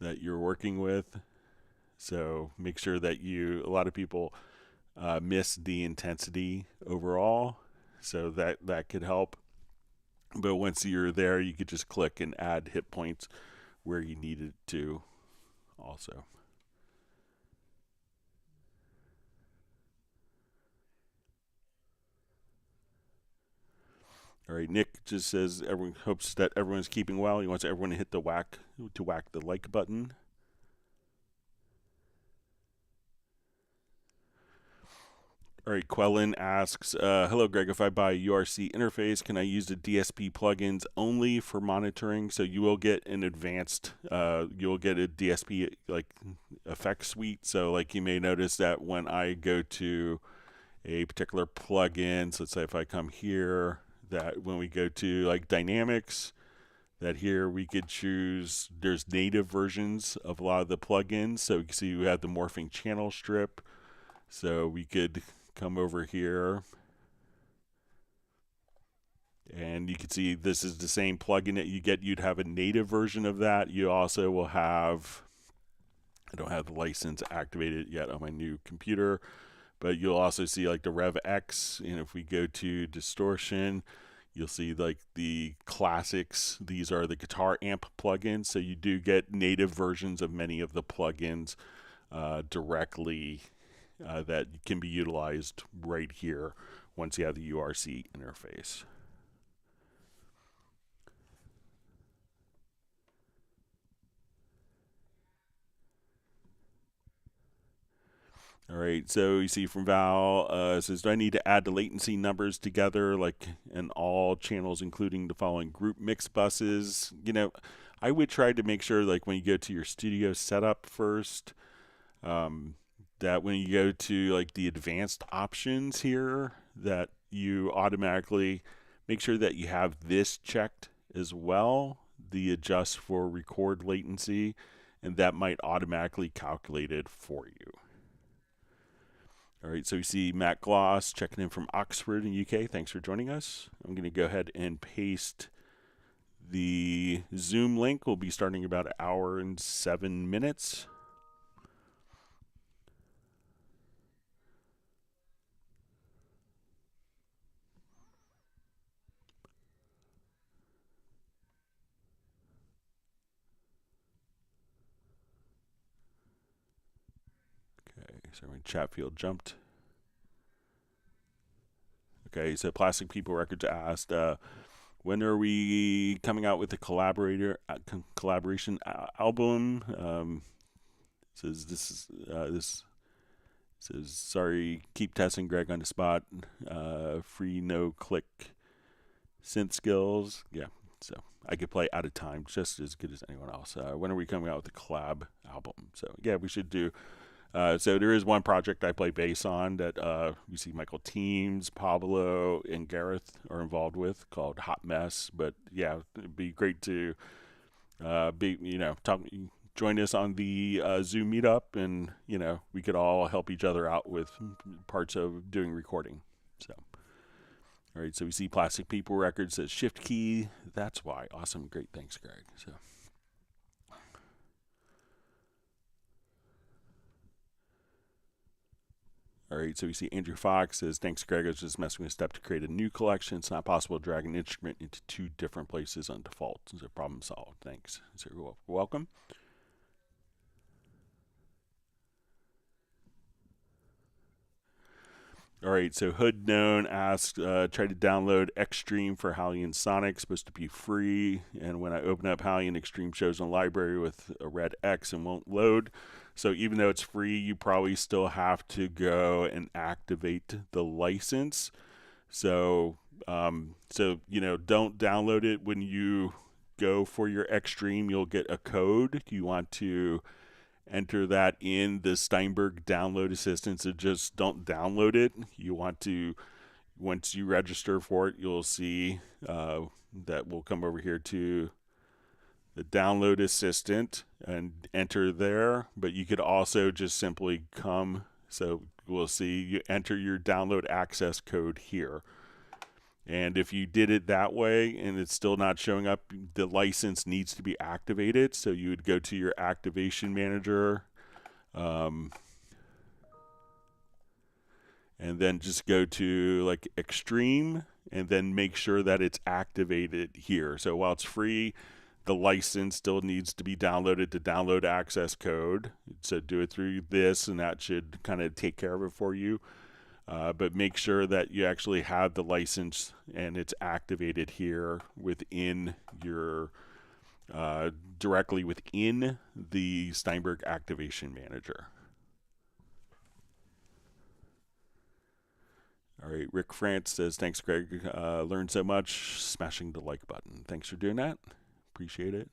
A: that you're working with. So make sure that a lot of people miss the intensity overall, so that could help. But once you're there, you could just click and add hit points where you need it to also. All right, Nick just says everyone hopes that everyone's keeping well. He wants everyone to hit the whack the like button. All right, Quellen asks, hello, Greg. If I buy a URC interface, can I use the DSP plugins only for monitoring? So you will get an advanced, you'll get a DSP like effect suite. So like you may notice that when I go to a particular plugin, so let's say if I come here, that when we go to like dynamics, that here we could choose, there's native versions of a lot of the plugins. So you can see we have the morphing channel strip. So we could come over here and you can see this is the same plugin that you get. You'd have a native version of that. You also will have, I don't have the license activated yet on my new computer, but you'll also see like the Rev X. And if we go to distortion, you'll see like the classics. These are the guitar amp plugins. So you do get native versions of many of the plugins directly that can be utilized right here once you have the URC interface. All right, so you see from Val, it says, do I need to add the latency numbers together, like in all channels, including the following group mix buses? You know, I would try to make sure, like when you go to your studio setup first, that when you go to like the advanced options here, that you automatically make sure that you have this checked as well, the adjust for record latency, and that might automatically calculate it for you. All right, so we see Matt Gloss checking in from Oxford in UK. Thanks for joining us. I'm going to go ahead and paste the Zoom link. We'll be starting about 1 hour and 7 minutes. Okay, so my chat field jumped. Okay, so Plastic People Records asked, when are we coming out with the collaboration album? Says this says, sorry, keep testing Greg on the spot. Free no click synth skills. Yeah, so I could play out of time just as good as anyone else. When are we coming out with the collab album? So yeah, we should do. So there is one project I play bass on that you see Michael Teams, Pablo, and Gareth are involved with, called Hot Mess. But yeah, it'd be great to join us on the Zoom meetup, and we could all help each other out with parts of doing recording. So, all right. So we see Plastic People Records says Shift key. That's why. Awesome. Great. Thanks, Greg. So. All right, so we see Andrew Fox says, thanks, Greg. I was just messing with a step to create a new collection. It's not possible to drag an instrument into 2 different places on default. So problem solved. Thanks. So you're welcome. All right, so Hood Known asks, try to download Xtreme for Hallion Sonic. Supposed to be free. And when I open up Hallion, Xtreme shows a library with a red X and won't load. So even though it's free, you probably still have to go and activate the license. So, don't download it when you go for your Xtreme. You'll get a code. You want to enter that in the Steinberg download assistant. So just don't download it. You want to, once you register for it, you'll see that we'll come over here to the download assistant and enter there. But you could also just simply come. So we'll see you enter your download access code here. And if you did it that way and it's still not showing up, the license needs to be activated. So you would go to your activation manager and then just go to like Xtreme and then make sure that it's activated here. So while it's free, the license still needs to be downloaded to download access code. So do it through this, and that should kind of take care of it for you. But make sure that you actually have the license and it's activated here within your directly within the Steinberg Activation Manager. All right, Rick France says, thanks, Greg. Learned so much. Smashing the like button. Thanks for doing that. Appreciate it.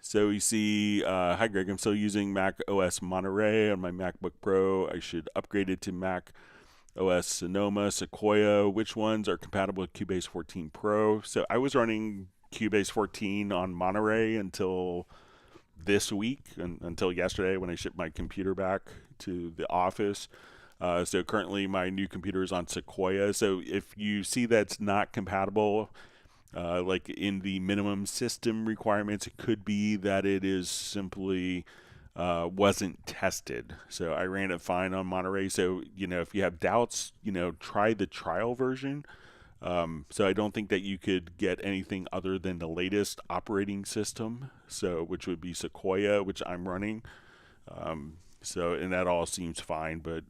A: So you see, hi Greg, I'm still using Mac OS Monterey on my MacBook Pro. I should upgrade it to Mac OS Sonoma, Sequoia. Which ones are compatible with Cubase 14 Pro? So I was running Cubase 14 on Monterey until this week, until yesterday when I shipped my computer back to the office. So currently my new computer is on Sequoia. So if you see that's not compatible, like in the minimum system requirements, it could be that it is simply wasn't tested. So I ran it fine on Monterey. So, if you have doubts, try the trial version. So I don't think that you could get anything other than the latest operating system, so which would be Sequoia, which I'm running. And that all seems fine, but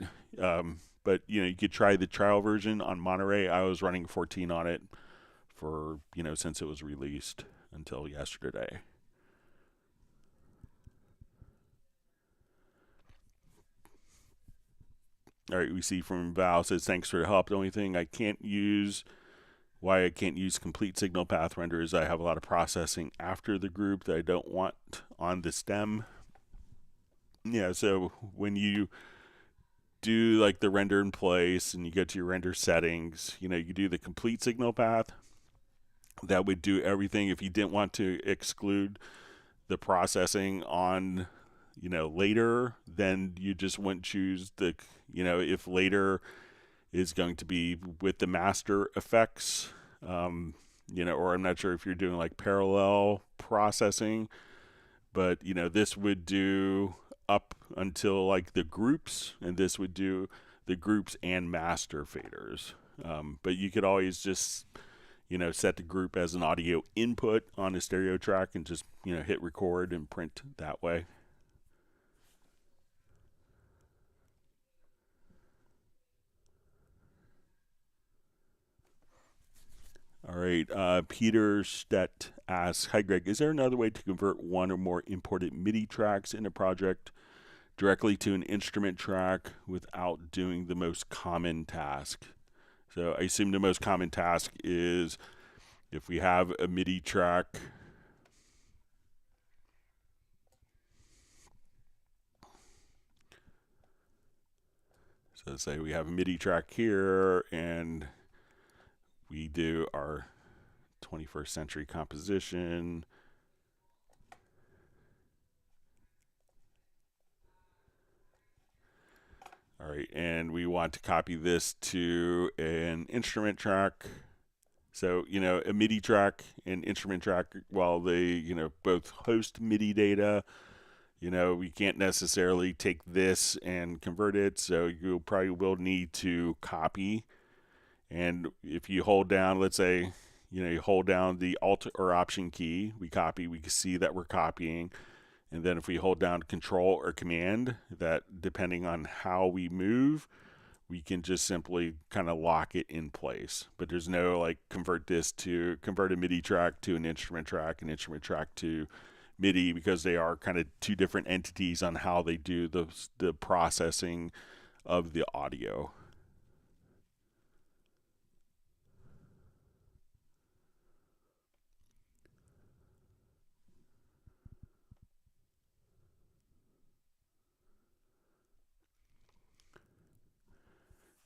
A: you could try the trial version on Monterey. I was running 14 on it for since it was released until yesterday. All right, we see from Val says, thanks for the help. The only thing why I can't use complete signal path render is I have a lot of processing after the group that I don't want on the stem. Yeah, so when you do like the render in place and you go to your render settings, you do the complete signal path. That would do everything. If you didn't want to exclude the processing on later, then you just wouldn't choose the if later is going to be with the master effects, or I'm not sure if you're doing like parallel processing, but this would do up until like the groups, and this would do the groups and master faders. But you could always just set the group as an audio input on a stereo track and just hit record and print that way. All right, Peter Stett asks, hi Greg, is there another way to convert one or more imported MIDI tracks in a project directly to an instrument track without doing the most common task? So I assume the most common task is if we have a MIDI track, so say we have a MIDI track here and we do our 21st century composition. All right, and we want to copy this to an instrument track. So, a MIDI track and instrument track, while they, both host MIDI data, we can't necessarily take this and convert it. So you probably will need to copy. And if you hold down, let's say, you hold down the Alt or Option key, we copy, we can see that we're copying. And then if we hold down Control or Command, that depending on how we move, we can just simply kind of lock it in place. But there's no like convert a MIDI track to an instrument track to MIDI, because they are kind of two different entities on how they do the processing of the audio.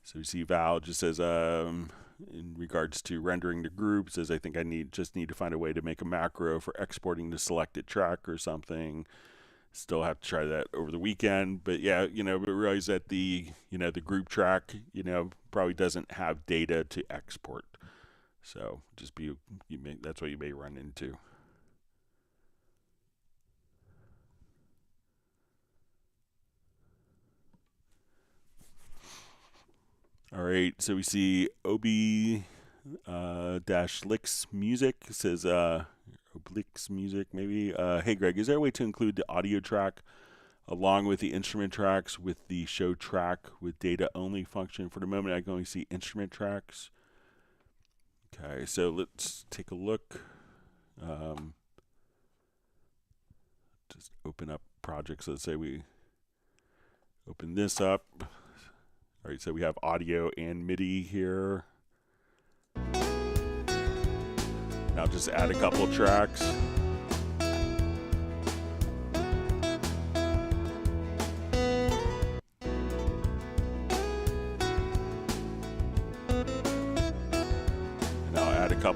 A: So you see Val just says, in regards to rendering the group, says, I think I just need to find a way to make a macro for exporting the selected track or something. Still have to try that over the weekend. But yeah, but realize that the group track, probably doesn't have data to export. So just that's what you may run into. All right, so we see Obi-Licks Music says, Obliques Music maybe. Hey Greg, is there a way to include the audio track along with the instrument tracks with the show track with data only function? For the moment, I can only see instrument tracks. Okay, so let's take a look. Just open up projects. Let's say we open this up. All right, so we have audio and MIDI here. Now just add a couple tracks.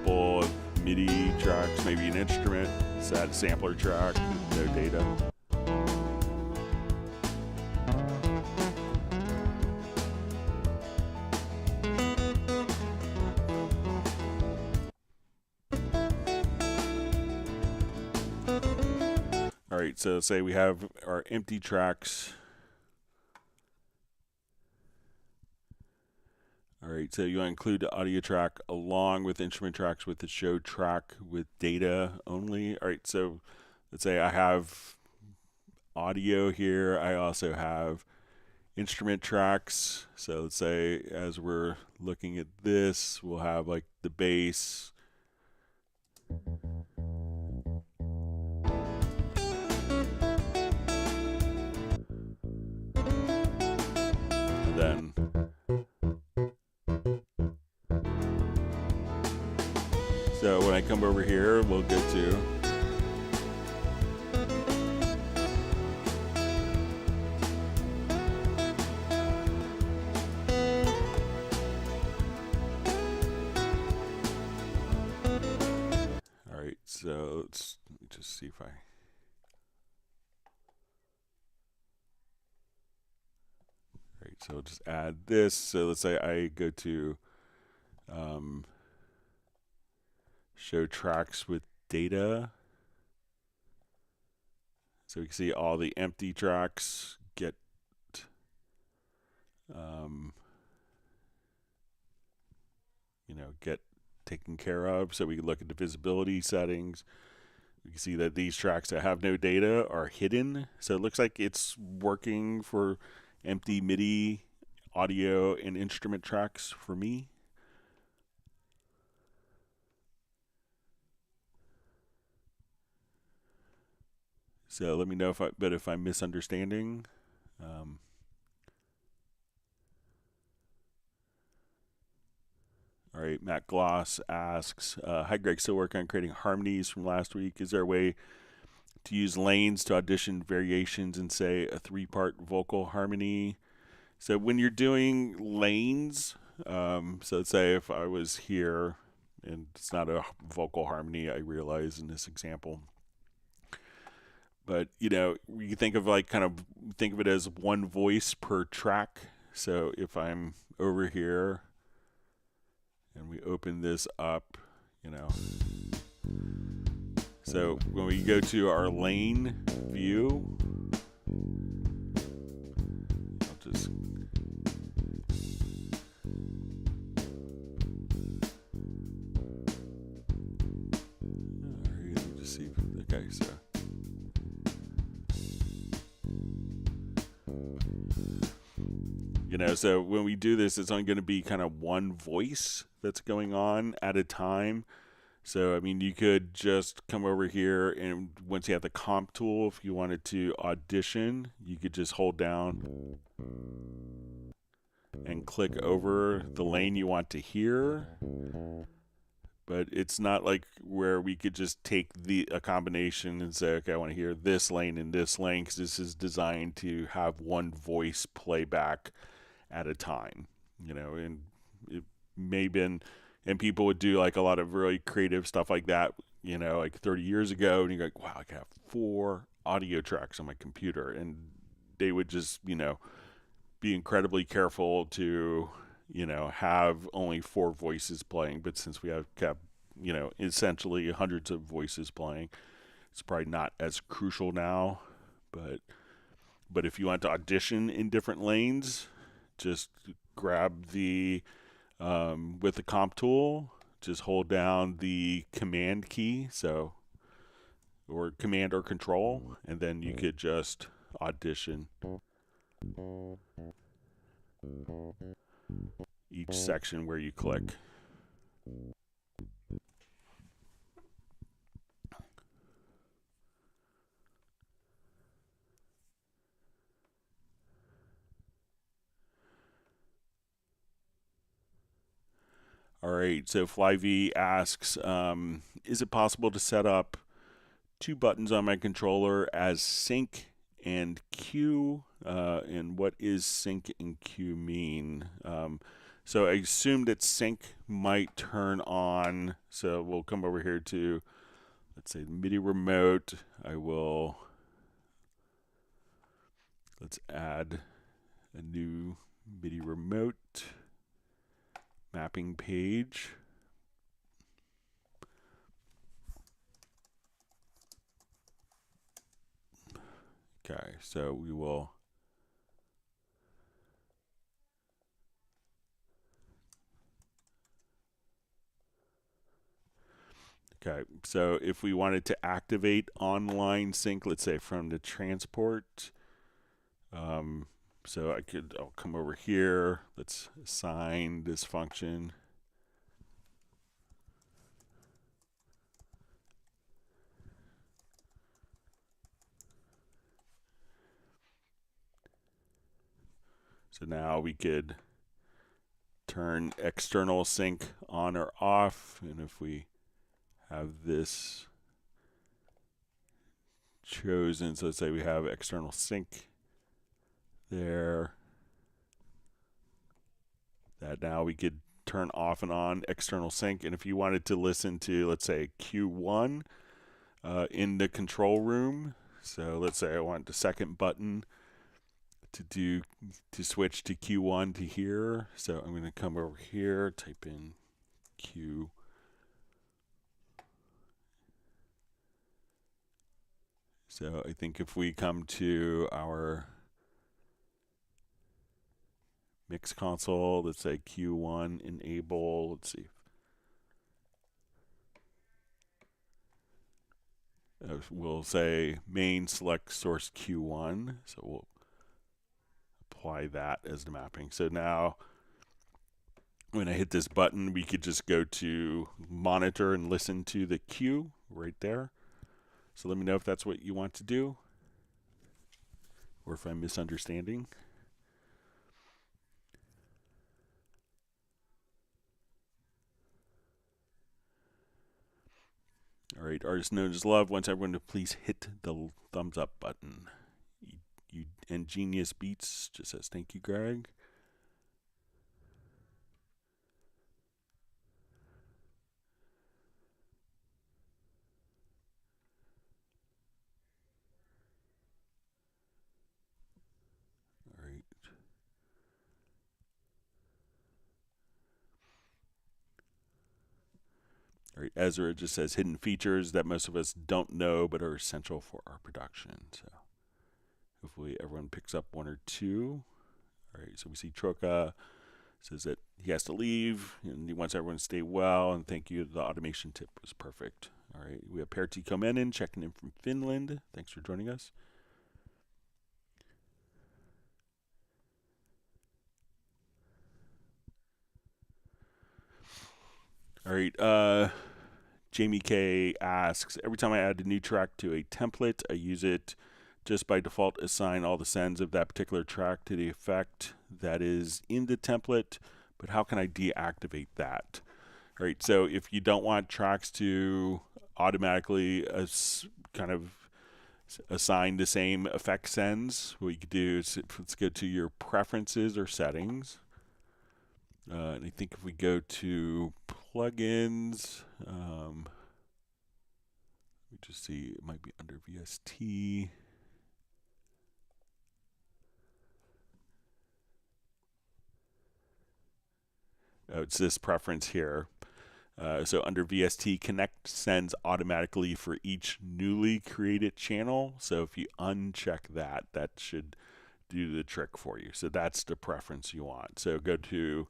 A: couple of MIDI tracks, maybe an instrument, set sampler track, no data. All right, so say we have our empty tracks. All right, so you want to include the audio track along with instrument tracks with the show track with data only. All right, so let's say I have audio here. I also have instrument tracks. So let's say as we're looking at this, we'll have like the bass. And then so when I come over here, we'll go to all right, so let me just see if I all right, so I'll just add this. So let's say I go to show tracks with data. So we can see all the empty tracks get get taken care of. So we can look at the visibility settings. We can see that these tracks that have no data are hidden. So it looks like it's working for empty MIDI audio and instrument tracks for me. So let me know if I'm misunderstanding. All right, Matt Gloss asks, hi Greg, still working on creating harmonies from last week. Is there a way to use lanes to audition variations in, say, a 3-part vocal harmony? So when you're doing lanes, so let's say if I was here, and it's not a vocal harmony, I realize in this example, but you think of think of it as one voice per track. So if I'm over here and we open this up, so when we go to our lane view, I'll just see. Okay, so so when we do this, it's only going to be kind of one voice that's going on at a time. So, I mean, you could just come over here, and once you have the comp tool, if you wanted to audition, you could just hold down and click over the lane you want to hear. But it's not like where we could just take a combination and say, okay, I want to hear this lane and this lane, because this is designed to have one voice playback at a time, and it may have been, and people would do like a lot of really creative stuff like that, like 30 years ago, and you're like, wow, I can have 4 audio tracks on my computer, and they would just, be incredibly careful to, have only 4 voices playing. But since we have kept, essentially hundreds of voices playing, it's probably not as crucial now. But if you want to audition in different lanes, just grab the with the comp tool, just hold down the command key, or command or control, and then you could just audition each section where you click. All right, so FlyV asks, is it possible to set up 2 buttons on my controller as sync and cue? And what is sync and cue mean? So I assume that sync might turn on. So we'll come over here to, let's say, MIDI remote. Let's add a new MIDI remote mapping page. Okay, so we will okay, so if we wanted to activate online sync, let's say from the transport, so I'll come over here, let's assign this function. So now we could turn external sync on or off, and if we have this chosen, so let's say we have external sync there, that now we could turn off and on external sync. And if you wanted to listen to, let's say, Q1 in the control room, so let's say I want the second button to switch to Q1 to here. So I'm going to come over here, type in Q. So I think if we come to our mix console, let's say Q1 enable, let's see. We'll say main select source Q1. So we'll apply that as the mapping. So now when I hit this button, we could just go to monitor and listen to the cue right there. So let me know if that's what you want to do, or if I'm misunderstanding. All right, artist known as love wants everyone to please hit the thumbs up button. You ingenious beats just says thank you, Greg. All right. All right, Ezra just says hidden features that most of us don't know but are essential for our production. So hopefully everyone picks up one or two. All right, so we see Troka says that he has to leave and he wants everyone to stay well, and thank you. The automation tip was perfect. All right, we have Pertti Komenen checking in from Finland. Thanks for joining us. All right, Jamie K asks, every time I add a new track to a template, I use it just by default assign all the sends of that particular track to the effect that is in the template, but how can I deactivate that? All right, so if you don't want tracks to automatically kind of assign the same effect sends, what you could do is let's go to your preferences or settings. And I think if we go to plugins, we just see it might be under VST. Oh, it's this preference here. So under VST, connect sends automatically for each newly created channel. So if you uncheck that, that should do the trick for you. So that's the preference you want. So go to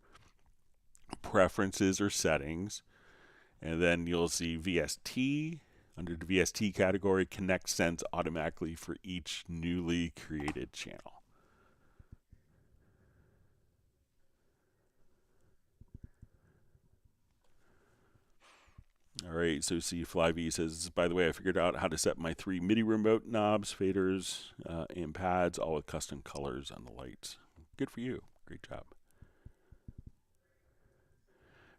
A: preferences or settings, and then you'll see VST. Under the VST category, connect sends automatically for each newly created channel. All right, so see Flyv says, by the way, I figured out how to set my 3 MIDI remote knobs, faders, and pads, all with custom colors on the lights. Good for you. Great job.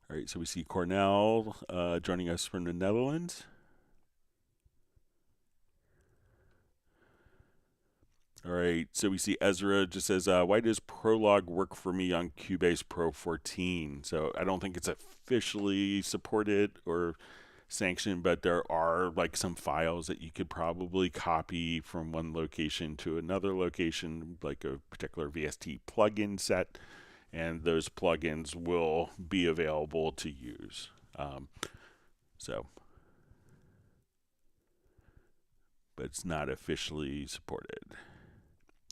A: All right, so we see Cornell joining us from the Netherlands. All right, so we see Ezra just says, why does Prologue work for me on Cubase Pro 14? So I don't think it's officially supported or sanctioned, but there are like some files that you could probably copy from one location to another location, like a particular VST plugin set, and those plugins will be available to use. So, but it's not officially supported.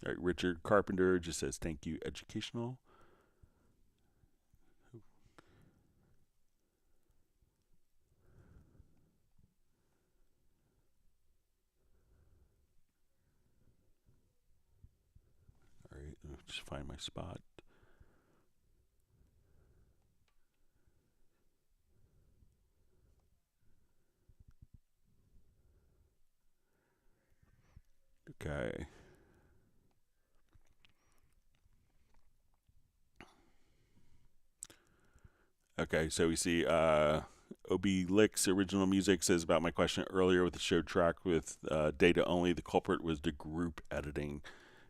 A: All right, Richard Carpenter just says, thank you, educational. All right, let me just find my spot. Okay. Okay, so we see OB Licks Original Music says about my question earlier with the show track with data only. The culprit was the group editing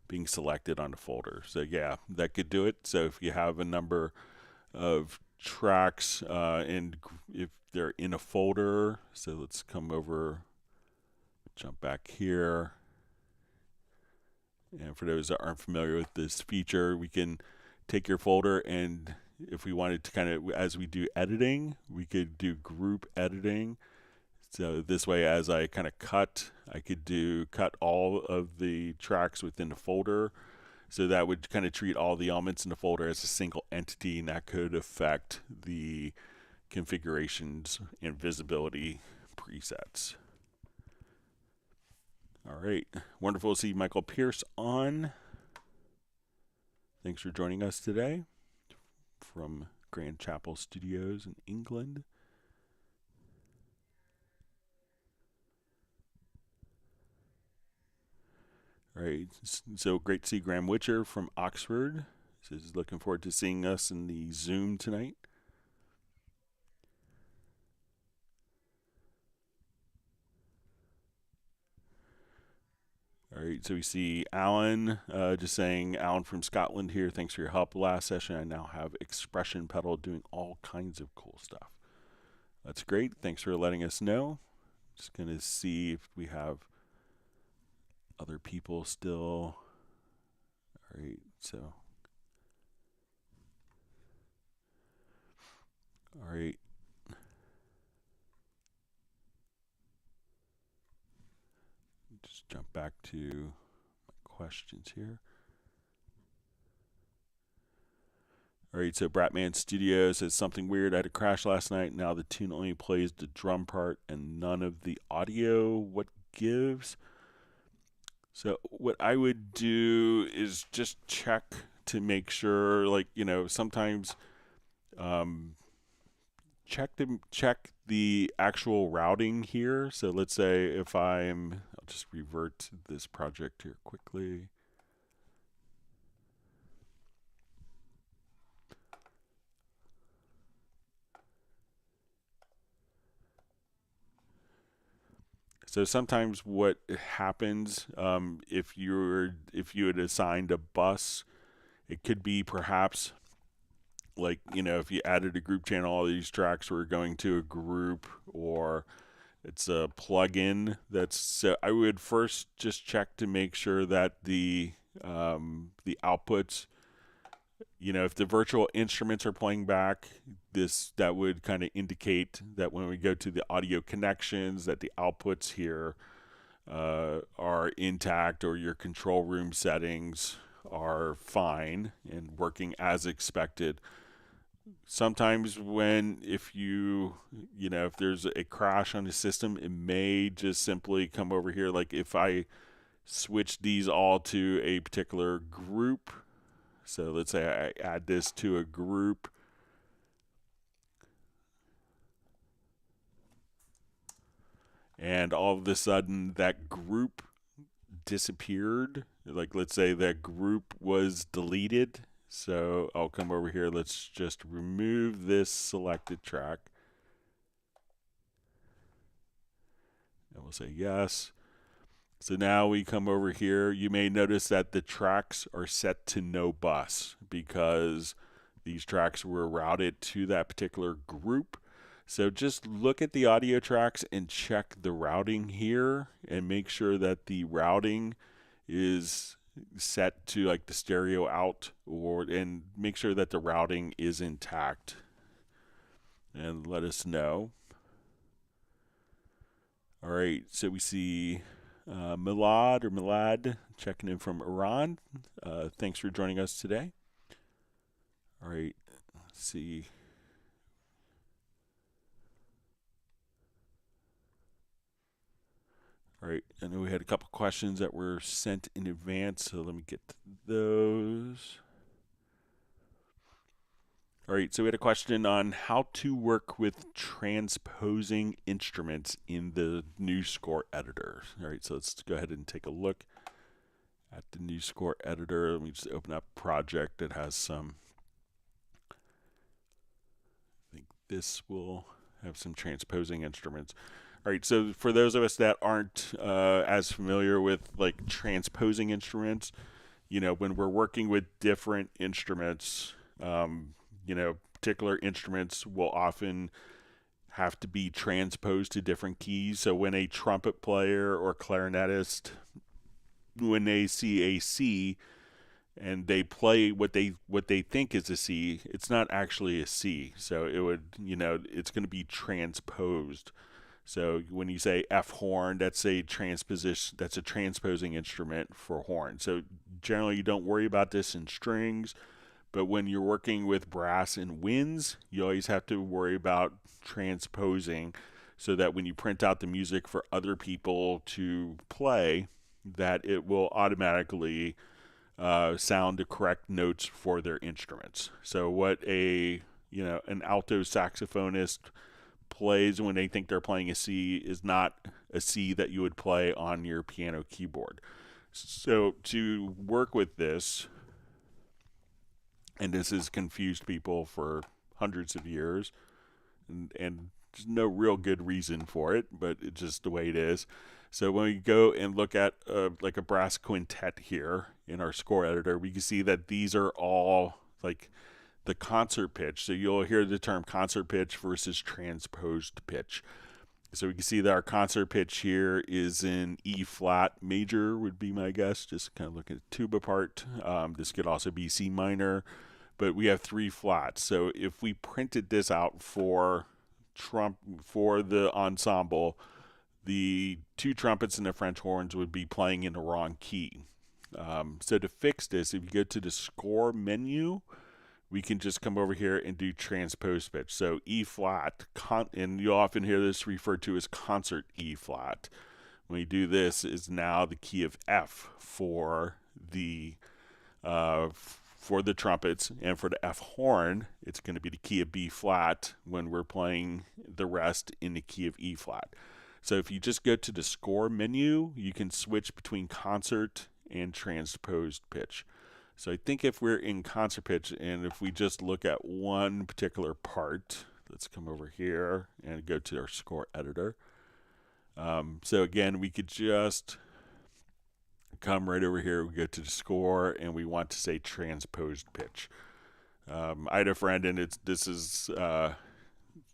A: being selected on the folder. So yeah, that could do it. So if you have a number of tracks and if they're in a folder, so let's come over, jump back here. And for those that aren't familiar with this feature, we can take your folder, and if we wanted to kind of, as we do editing, we could do group editing. So this way, as I kind of cut, I could cut all of the tracks within the folder. So that would kind of treat all the elements in the folder as a single entity, and that could affect the configurations and visibility presets. All right, wonderful to see Michael Pierce on. Thanks for joining us today from Grand Chapel Studios in England. All right, so great to see Graham Witcher from Oxford. Says looking forward to seeing us in the Zoom tonight. All right, so we see Alan just saying, Alan from Scotland here, thanks for your help last session. I now have Expression Pedal doing all kinds of cool stuff. That's great. Thanks for letting us know. Just going to see if we have other people still. All right, so. All right. Just jump back to my questions here. All right, so Bratman Studio says something weird. I had a crash last night. Now the tune only plays the drum part and none of the audio. What gives? So what I would do is just check to make sure, like, you know, sometimes check the actual routing here. So let's say if I'll just revert to this project here quickly. So sometimes what happens if you had assigned a bus, it could be perhaps like, you know, if you added a group channel, all these tracks were going to a group, or it's a plugin. So I would first just check to make sure that the outputs, you know, if the virtual instruments are playing back, that would kind of indicate that when we go to the audio connections, that the outputs here are intact, or your control room settings are fine and working as expected. Sometimes if there's a crash on the system, it may just simply come over here. Like if I switch these all to a particular group, so let's say I add this to a group, and all of a sudden that group disappeared. Like let's say that group was deleted. So I'll come over here. Let's just remove this selected track. And we'll say yes. So now we come over here. You may notice that the tracks are set to no bus because these tracks were routed to that particular group. So just look at the audio tracks and check the routing here and make sure that the routing is set to like the stereo out, and make sure that the routing is intact, and let us know. All right, so we see Milad checking in from Iran. Thanks for joining us today. All right, let's see. All right, I know we had a couple questions that were sent in advance, so let me get to those. All right, so we had a question on how to work with transposing instruments in the new score editor. All right, so let's go ahead and take a look at the new score editor. Let me just open up a project that has some, I think this will have some transposing instruments. All right, so for those of us that aren't as familiar with like transposing instruments, when we're working with different instruments, particular instruments will often have to be transposed to different keys. So when a trumpet player or clarinetist, when they see a C and they play what they think is a C, it's not actually a C. So it would, it's going to be transposed. So when you say F horn, that's a transposition, that's a transposing instrument for horn. So generally you don't worry about this in strings, but when you're working with brass and winds, you always have to worry about transposing so that when you print out the music for other people to play, that it will automatically sound the correct notes for their instruments. So what an alto saxophonist plays when they think they're playing a C is not a C that you would play on your piano keyboard. So to work with this, and this has confused people for hundreds of years, and there's no real good reason for it, but it's just the way it is. So when we go and look at like a brass quintet here in our score editor, we can see that these are all like the concert pitch. So you'll hear the term concert pitch versus transposed pitch. So we can see that our concert pitch here is in E flat major would be my guess, just kind of looking at the tuba part. This could also be C minor, but we have 3 flats. So if we printed this out for the ensemble, the 2 trumpets and the French horns would be playing in the wrong key. So to fix this, if you go to the score menu, we can just come over here and do transpose pitch. So E flat, and you'll often hear this referred to as concert E flat. When you do this, is now the key of F for the trumpets, and for the F horn, it's going to be the key of B flat when we're playing the rest in the key of E flat. So if you just go to the score menu, you can switch between concert and transposed pitch. So I think if we're in concert pitch, and if we just look at one particular part, let's come over here and go to our score editor. So again, we could just come right over here, we go to the score, and we want to say transposed pitch. I had a friend, and this is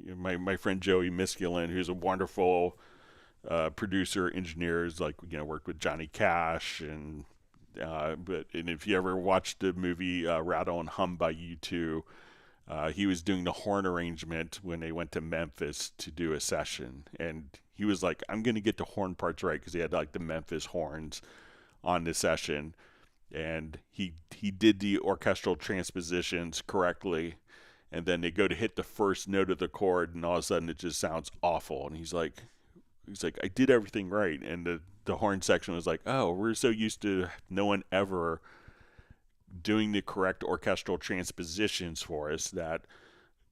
A: my friend Joey Misculin, who's a wonderful producer, engineer, worked with Johnny Cash, and if you ever watched the movie Rattle and Hum by U2, he was doing the horn arrangement when they went to Memphis to do a session, and he was like, I'm going to get the horn parts right, because he had like the Memphis horns on the session, and he did the orchestral transpositions correctly, and then they go to hit the first note of the chord, and all of a sudden it just sounds awful, and he's like, I did everything right, and the horn section was like, oh, we're so used to no one ever doing the correct orchestral transpositions for us that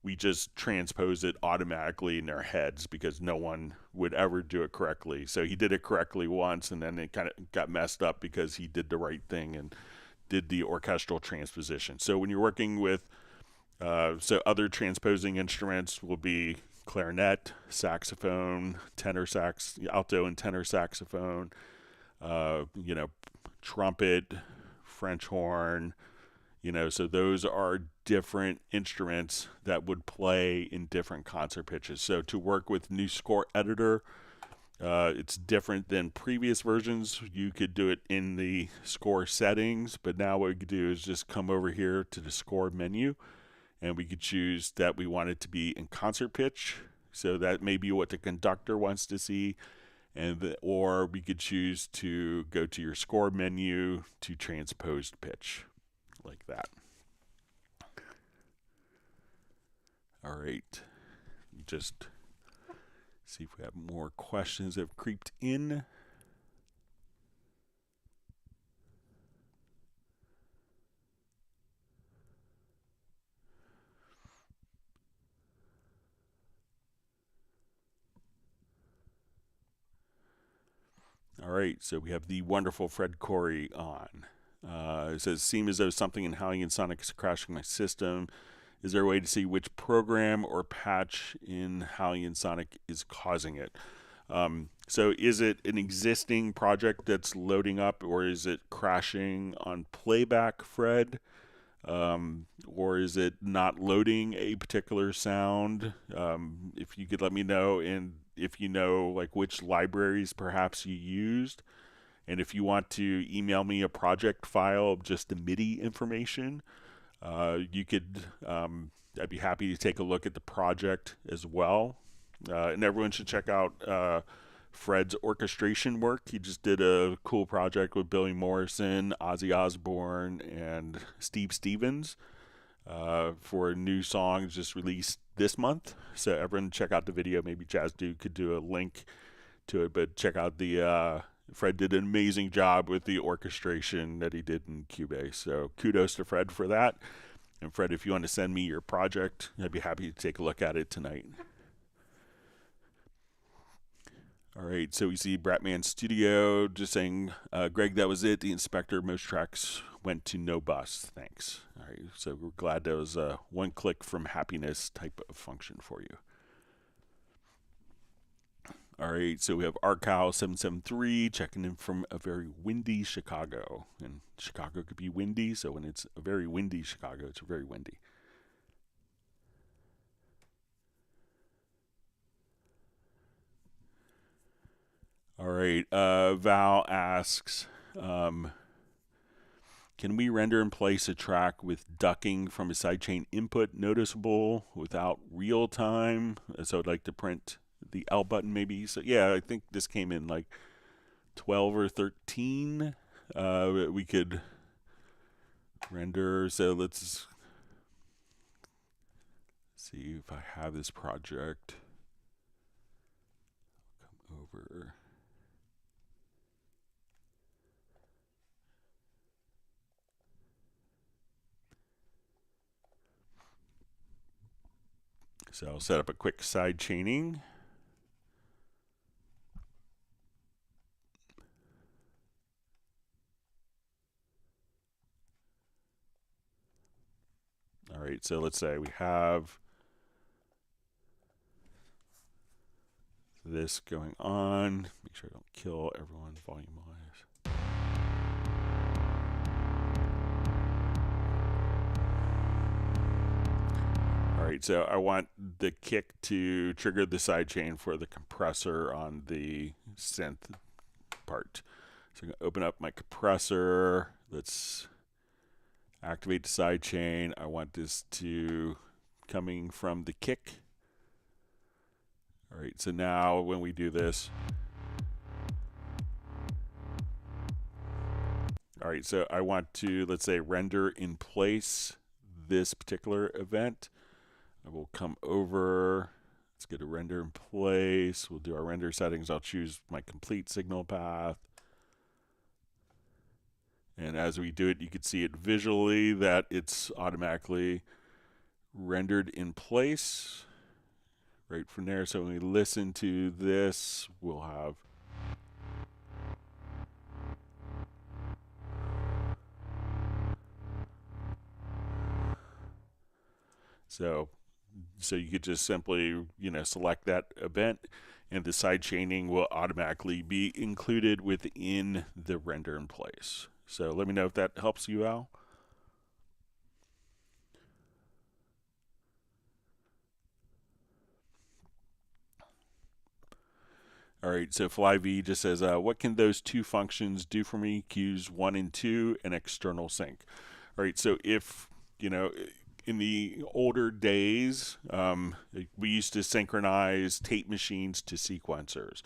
A: we just transpose it automatically in their heads because no one would ever do it correctly. So he did it correctly once, and then it kind of got messed up because he did the right thing and did the orchestral transposition. So when you're working with other transposing instruments will be clarinet, saxophone, tenor sax, alto and tenor saxophone, you know, trumpet, French horn, so those are different instruments that would play in different concert pitches. So to work with new score editor, it's different than previous versions. You could do it in the score settings, but now what we could do is just come over here to the score menu, and we could choose that we want it to be in concert pitch. So that may be what the conductor wants to see, or we could choose to go to your score menu to transposed pitch, like that. All right, just see if we have more questions that have creeped in. All right, so we have the wonderful Fred Corey on. It says, seems as though something in Halligan Sonic is crashing my system. Is there a way to see which program or patch in Halligan Sonic is causing it? So is it an existing project that's loading up, or is it crashing on playback, Fred? Or is it not loading a particular sound? If you could let me know, and if you know like which libraries perhaps you used, and if you want to email me a project file of just the MIDI information, you could, I'd be happy to take a look at the project as well. And everyone should check out Fred's orchestration work. He just did a cool project with Billy Morrison, Ozzy Osbourne, and Steve Stevens for a new song just released this month. So everyone check out the video. Maybe Jazz Dude could do a link to it, but check out the Fred did an amazing job with the orchestration that he did in Cubase. So kudos to Fred for that. And Fred, if you want to send me your project, I'd be happy to take a look at it tonight. All right, so we see Bratman Studio just saying, Greg, that was it. The inspector, most tracks went to no bus. Thanks. All right, so we're glad that was a one click from happiness type of function for you. All right, so we have Arcow773 checking in from a very windy Chicago. And Chicago could be windy, so when it's a very windy Chicago, it's very windy. All right, Val asks, can we render in place a track with ducking from a sidechain input noticeable without real time? So I'd like to print the L button maybe. So yeah, I think this came in like 12 or 13. We could render. So let's see if I have this project. Come over. So I'll set up a quick side chaining. All right, so let's say we have this going on. Make sure I don't kill everyone volume-wise. All right, so I want the kick to trigger the sidechain for the compressor on the synth part. So I'm going to open up my compressor. Let's activate the sidechain. I want this to coming from the kick. All right, so now when we do this, all right, so I want to, let's say, render in place this particular event. I will come over, let's get a render in place. We'll do our render settings. I'll choose my complete signal path. And as we do it, you can see it visually that it's automatically rendered in place right from there. So when we listen to this, we'll have so you could just simply, select that event, and the side chaining will automatically be included within the render in place. So let me know if that helps you out. All right, so FlyV just says, what can those two functions do for me? Cues 1 and 2 and external sync. All right, so if, in the older days, we used to synchronize tape machines to sequencers,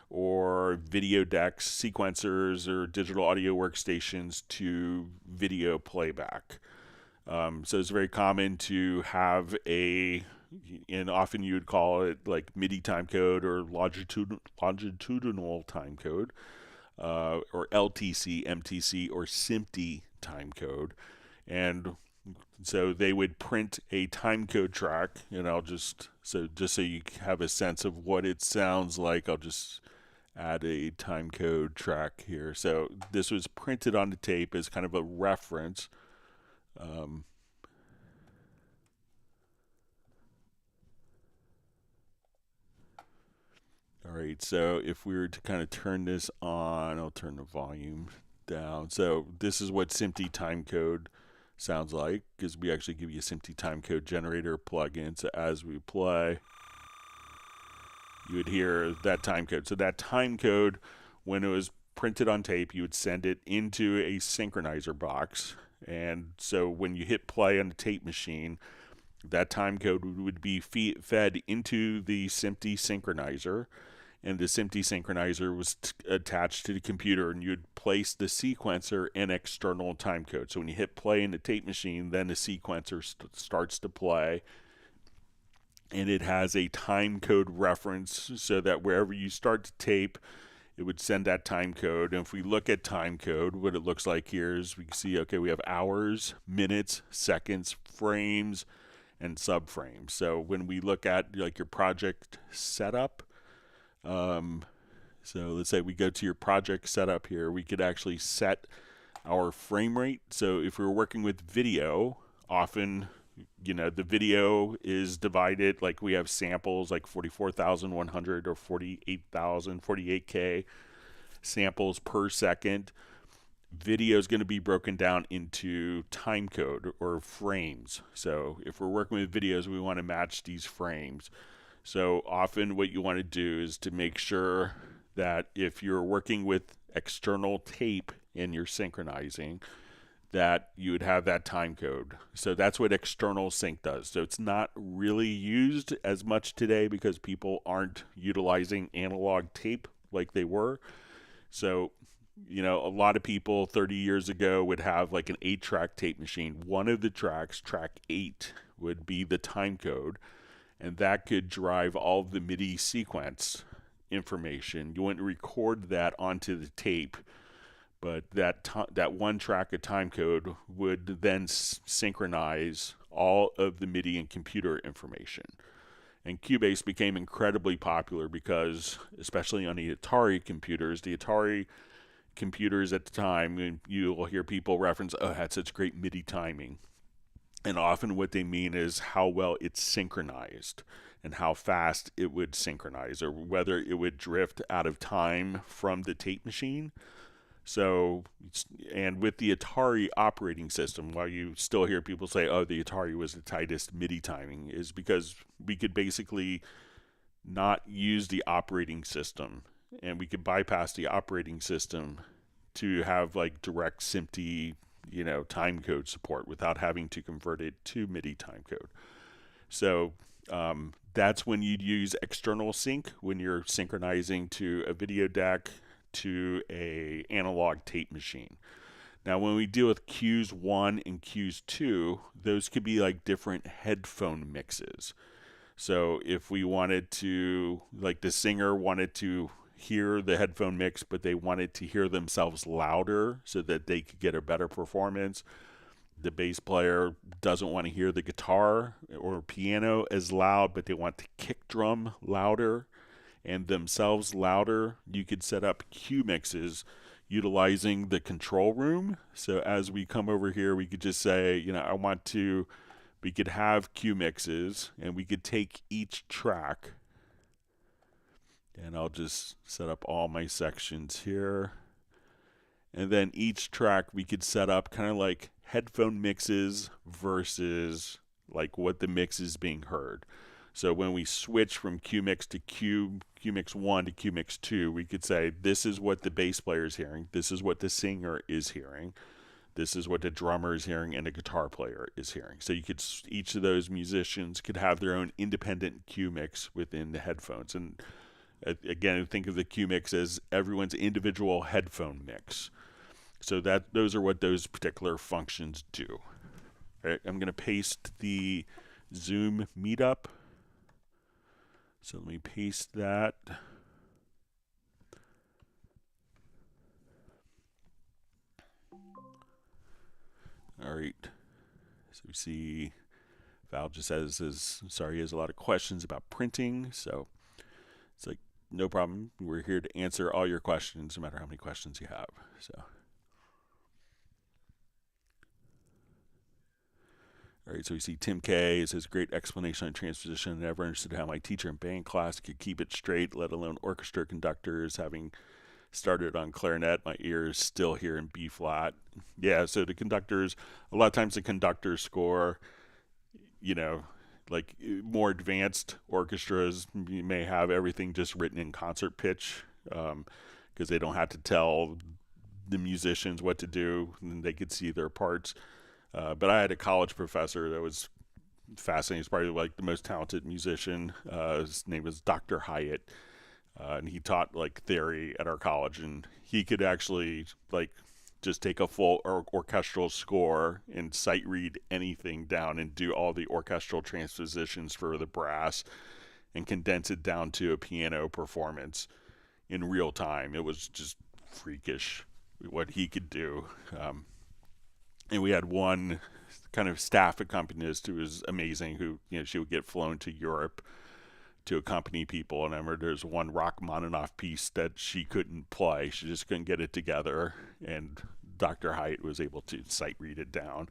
A: or video decks, sequencers, or digital audio workstations to video playback. So it's very common to have and often you would call it like MIDI timecode or longitudinal timecode, or LTC, MTC, or SMPTE timecode. And so they would print a timecode track, and just so you have a sense of what it sounds like, I'll just add a timecode track here. So this was printed on the tape as kind of a reference. All right, so if we were to kind of turn this on, I'll turn the volume down. So this is what SMPTE timecode sounds like, because we actually give you a SMPTE timecode generator plugin. So as we play, you would hear that timecode. So that timecode, when it was printed on tape, you would send it into a synchronizer box. And so when you hit play on the tape machine, that timecode would be fed into the SMPTE synchronizer, and the SMPTE synchronizer was attached to the computer, and you'd place the sequencer and external timecode. So when you hit play in the tape machine, then the sequencer starts to play, and it has a timecode reference so that wherever you start to tape, it would send that timecode. And if we look at timecode, what it looks like here is we can see, okay, we have hours, minutes, seconds, frames, and subframes. So when we look at like your project setup, so let's say we go to your project setup here, we could actually set our frame rate. So if we're working with video, often, the video is divided, like we have samples like 44,100 or 48,000, 48K samples per second. Video is going to be broken down into timecode or frames. So if we're working with videos, we want to match these frames. So often what you want to do is to make sure that if you're working with external tape and you're synchronizing, that you would have that timecode. So that's what external sync does. So it's not really used as much today because people aren't utilizing analog tape like they were. So, a lot of people 30 years ago would have like an 8-track tape machine. One of the tracks, track 8, would be the timecode, and that could drive all of the MIDI sequence information. You wouldn't record that onto the tape, but that one track of timecode would then synchronize all of the MIDI and computer information. And Cubase became incredibly popular because, especially on the Atari computers at the time, you will hear people reference, oh, it had such great MIDI timing. And often what they mean is how well it's synchronized and how fast it would synchronize, or whether it would drift out of time from the tape machine. So, and with the Atari operating system, while you still hear people say, oh, the Atari was the tightest MIDI timing, is because we could basically not use the operating system, and we could bypass the operating system to have like direct SMPTE timecode support without having to convert it to MIDI timecode. So that's when you'd use external sync, when you're synchronizing to a video deck, to a analog tape machine. Now when we deal with cues 1 and cues 2, those could be like different headphone mixes. So if we wanted to, like the singer wanted to hear the headphone mix, but they wanted to hear themselves louder so that they could get a better performance. The bass player doesn't want to hear the guitar or piano as loud, but they want the kick drum louder and themselves louder. You could set up cue mixes utilizing the control room. So as we come over here, we could just say, we could have cue mixes, and we could take each track And I'll just set up all my sections here. And then each track we could set up kind of like headphone mixes versus like what the mix is being heard. So when we switch from Q mix to Q mix 1 to Q mix 2, we could say this is what the bass player is hearing, this is what the singer is hearing, this is what the drummer is hearing, and the guitar player is hearing. So you could, each of those musicians could have their own independent Q mix within the headphones. And again, think of the Q mix as everyone's individual headphone mix. So those are what those particular functions do. All right, I'm going to paste the Zoom meetup. So let me paste that. All right. So we see Val just says sorry, he has a lot of questions about printing. So it's like, no problem. We're here to answer all your questions, no matter how many questions you have. So. All right, so we see Tim K. says, great explanation on transposition. I never understood how my teacher in band class could keep it straight, let alone orchestra conductors. Having started on clarinet, my ears still hear in B flat. Yeah, so the conductors, a lot of times the conductors score, you know, like more advanced orchestras, you may have everything just written in concert pitch because they don't have to tell the musicians what to do, and they could see their parts. But I had a college professor that was fascinating. He's probably like the most talented musician. His name was Dr. Hyatt, and he taught like theory at our college. And he could actually like just take a full orchestral score and sight read anything down and do all the orchestral transpositions for the brass and condense it down to a piano performance in real time. It was just freakish what he could do. And we had one kind of staff accompanist who was amazing, who, you know, she would get flown to Europe to accompany people. And I remember there's one Rachmaninoff piece that she couldn't play. She just couldn't get it together. And Dr. Haidt was able to sight read it down.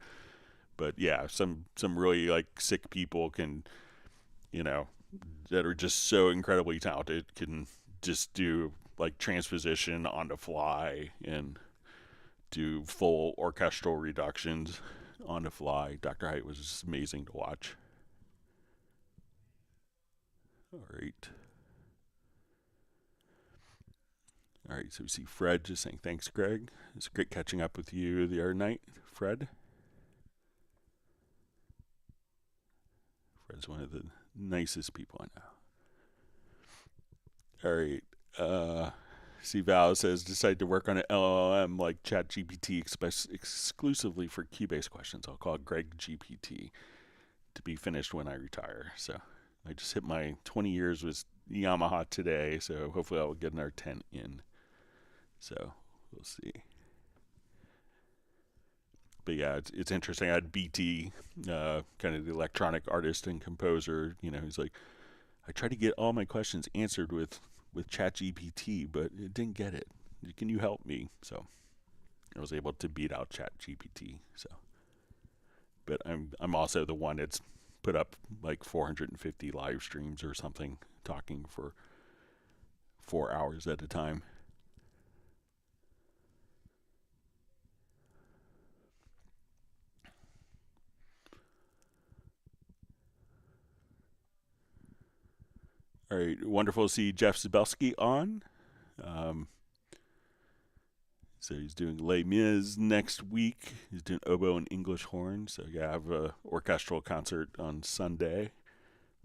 A: But yeah, some really like sick people can, you know, that are just so incredibly talented can just do like transposition on the fly and do full orchestral reductions on the fly. Dr. Haidt was just amazing to watch. All right. All right, so we see Fred just saying, thanks, Greg. It's great catching up with you the other night, Fred. Fred's one of the nicest people I know. All right. See, Val says, decide to work on an LLM like ChatGPT exclusively for Cubase questions. I'll call it Greg GPT to be finished when I retire. So I just hit my 20 years with Yamaha today, so hopefully I will get another 10 in. So we'll see. But yeah, it's interesting. I had BT, kind of the electronic artist and composer, you know, he's like, I tried to get all my questions answered with ChatGPT, but it didn't get it. Can you help me? So I was able to beat out ChatGPT. So, but I'm also the one that's put up like 450 live streams or something, talking for 4 hours at a time. All right, wonderful to see Jeff Zabelski on. So he's doing Les Mis next week. He's doing oboe and English horn. So yeah, I have an orchestral concert on Sunday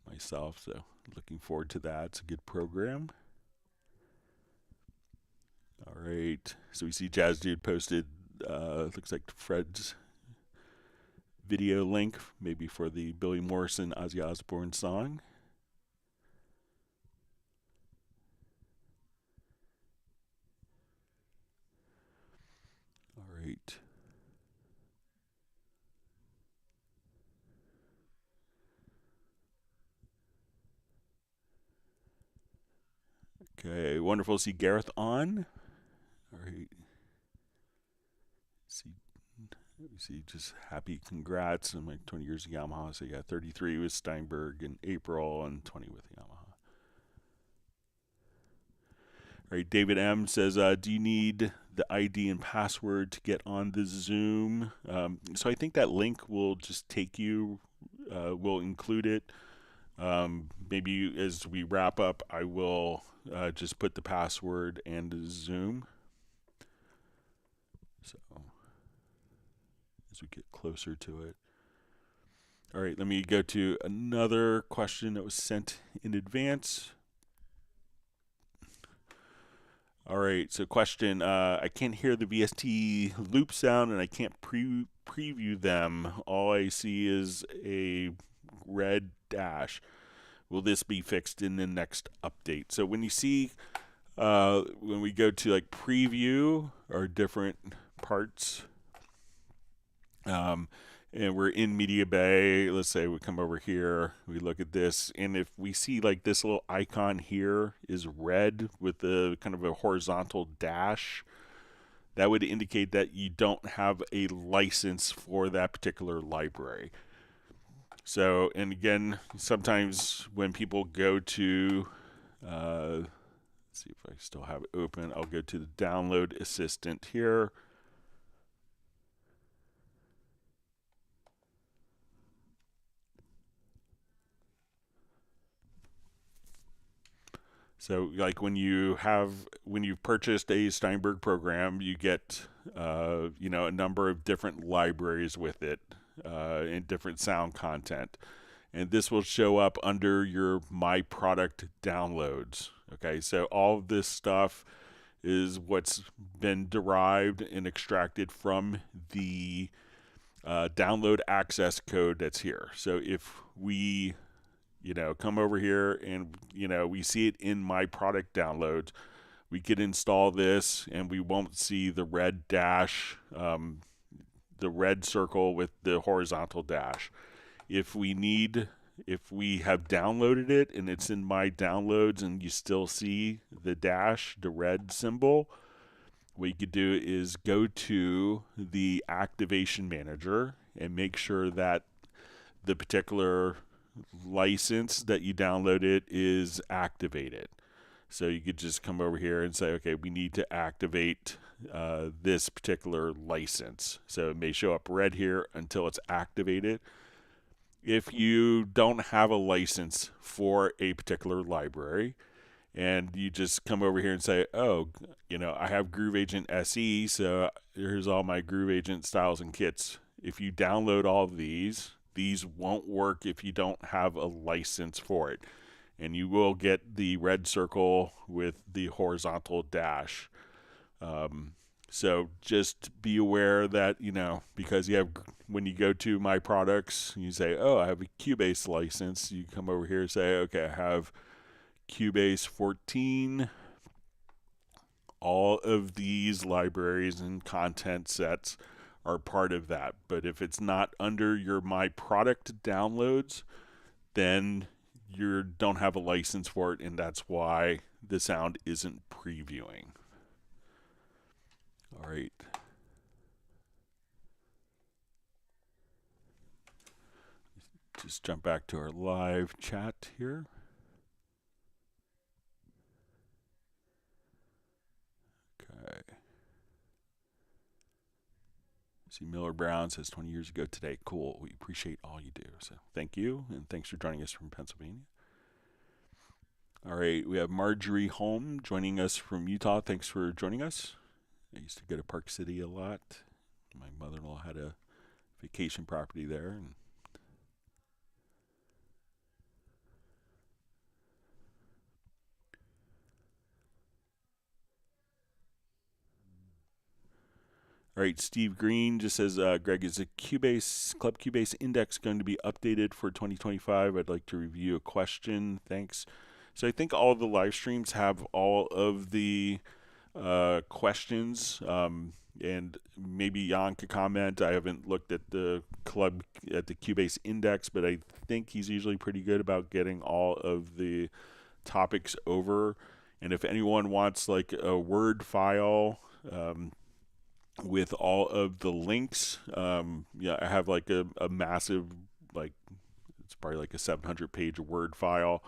A: myself. So looking forward to that. It's a good program. All right. So we see Jazz Dude posted, looks like Fred's video link, maybe for the Billy Morrison Ozzy Osbourne song. All right. Okay, wonderful to see Gareth on. All right. See, just happy congrats on my 20 years of Yamaha. So yeah, 33 with Steinberg in April and 20 with Yamaha. All right, David M says, do you need the ID and password to get on the Zoom? So I think that link will just take you, we'll include it. Maybe as we wrap up, I will just put the password and the Zoom. So as we get closer to it. All right, let me go to another question that was sent in advance. All right, so question, I can't hear the VST loop sound and I can't preview them. All I see is a red dash. Will this be fixed in the next update? So when you see, when we go to like preview our different parts, and we're in MediaBay, let's say we come over here, we look at this, and if we see like this little icon here is red with the kind of a horizontal dash, that would indicate that you don't have a license for that particular library. So, and again, sometimes when people go to, let's see if I still have it open, I'll go to the download assistant here. So like when you've purchased a Steinberg program, you get, you know, a number of different libraries with it, and different sound content. And this will show up under your My Product downloads. Okay, so all of this stuff is what's been derived and extracted from the download access code that's here. So if we come over here and, we see it in My Product downloads, we could install this and we won't see the red dash, the red circle with the horizontal dash. If we have downloaded it and it's in My Downloads and you still see the dash, the red symbol, what you could do is go to the activation manager and make sure that the particular license that you downloaded is activated. So you could just come over here and say, okay, we need to activate this particular license. So it may show up red here until it's activated. If you don't have a license for a particular library and you just come over here and say, oh, I have Groove Agent SE, so here's all my Groove Agent styles and kits. If you download all of these won't work if you don't have a license for it. And you will get the red circle with the horizontal dash. So just be aware that, because when you go to My Products, you say, oh, I have a Cubase license. You come over here and say, okay, I have Cubase 14. All of these libraries and content sets are part of that. But if it's not under your My Product downloads, then you don't have a license for it, and that's why the sound isn't previewing. All right. Just jump back to our live chat here. Okay. See, Miller Brown says 20 years ago today. Cool. We appreciate all you do. So thank you, and thanks for joining us from Pennsylvania. All right, we have Marjorie Holm joining us from Utah. Thanks for joining us. I used to go to Park City a lot. My mother-in-law had a vacation property there. And all right, Steve Green just says, Greg, is the Club Cubase index going to be updated for 2025? I'd like to review a question. Thanks. So I think all of the live streams have all of the questions, and maybe Jan could comment. I haven't looked at the Cubase index, but I think he's usually pretty good about getting all of the topics over. And if anyone wants like a Word file, with all of the links, I have like a massive, it's probably like a 700-page Word file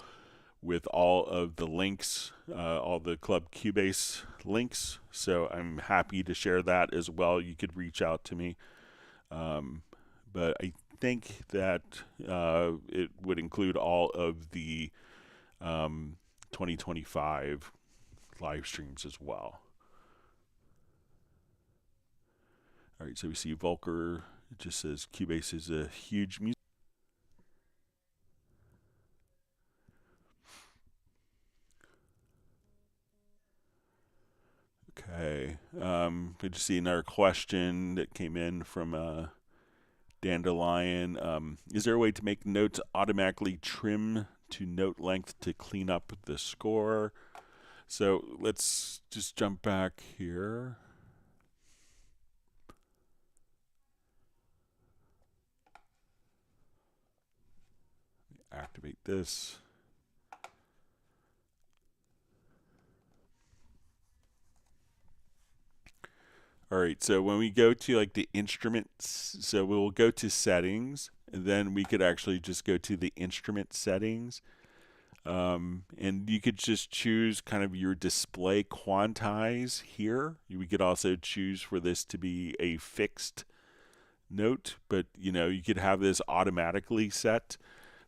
A: with all of the links, all the Club Cubase links. So I'm happy to share that as well. You could reach out to me. But I think that it would include all of the 2025 live streams as well. All right, so we see Volker. It just says Cubase is a huge music. Okay, good to see another question that came in from Dandelion. Is there a way to make notes automatically trim to note length to clean up the score? So let's just jump back here. Activate this. All right, so when we go to like the instruments, so we'll go to settings, and then we could actually just go to the instrument settings. And you could just choose kind of your display quantize here. We could also choose for this to be a fixed note, but you know, you could have this automatically set.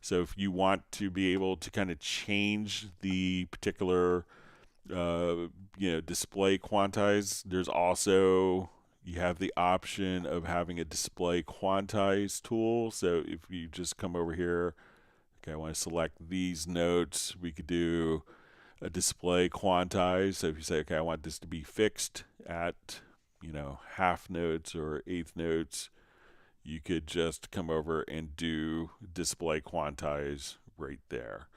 A: So if you want to be able to kind of change the particular display quantize, there's also, you have the option of having a display quantize tool. So if you just come over here, okay, I want to select these notes, we could do a display quantize. So if you say, okay, I want this to be fixed at, half notes or eighth notes, you could just come over and do display quantize right there.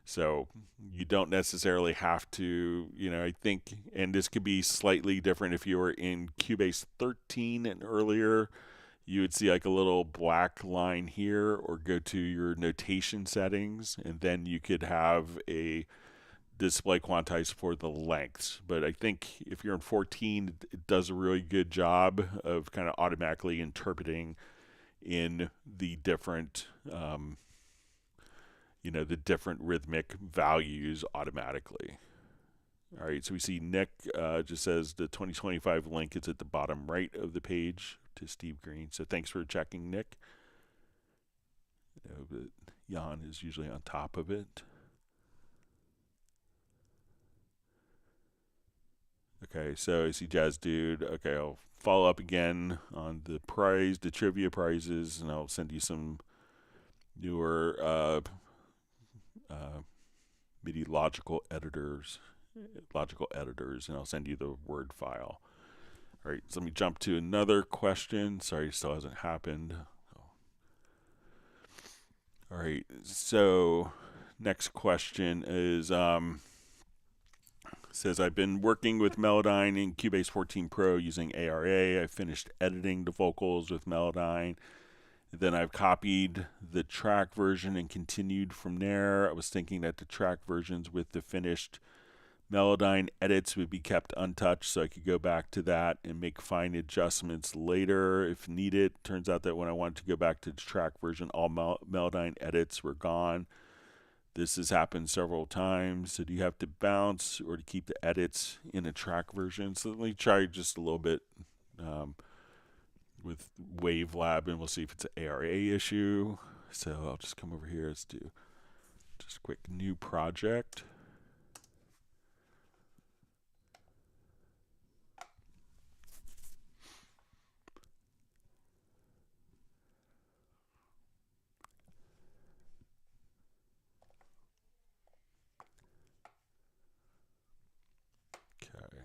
A: So you don't necessarily have to, I think, and this could be slightly different if you were in Cubase 13 and earlier, you would see like a little black line here, or go to your notation settings, and then you could have a display quantize for the lengths. But I think if you're in 14, it does a really good job of kind of automatically interpreting in the different the different rhythmic values automatically. All right, so we see Nick just says the 2025 link is at the bottom right of the page to Steve Green. So thanks for checking, Nick. But Jan is usually on top of it. Okay, so I see Jazz Dude. Okay, I'll follow up again on the trivia prizes, and I'll send you some newer MIDI logical editors, and I'll send you the Word file. All right, so let me jump to another question. Sorry, it still hasn't happened. All right, so next question is, says, I've been working with Melodyne in Cubase 14 Pro using ARA. I finished editing the vocals with Melodyne. Then I've copied the track version and continued from there. I was thinking that the track versions with the finished Melodyne edits would be kept untouched, so I could go back to that and make fine adjustments later if needed. Turns out that when I wanted to go back to the track version, all Melodyne edits were gone. This has happened several times. So do you have to bounce or to keep the edits in a track version? So let me try just a little bit with Wavelab, and we'll see if it's an ARA issue. So I'll just come over here. Let's do just a quick new project. Okay.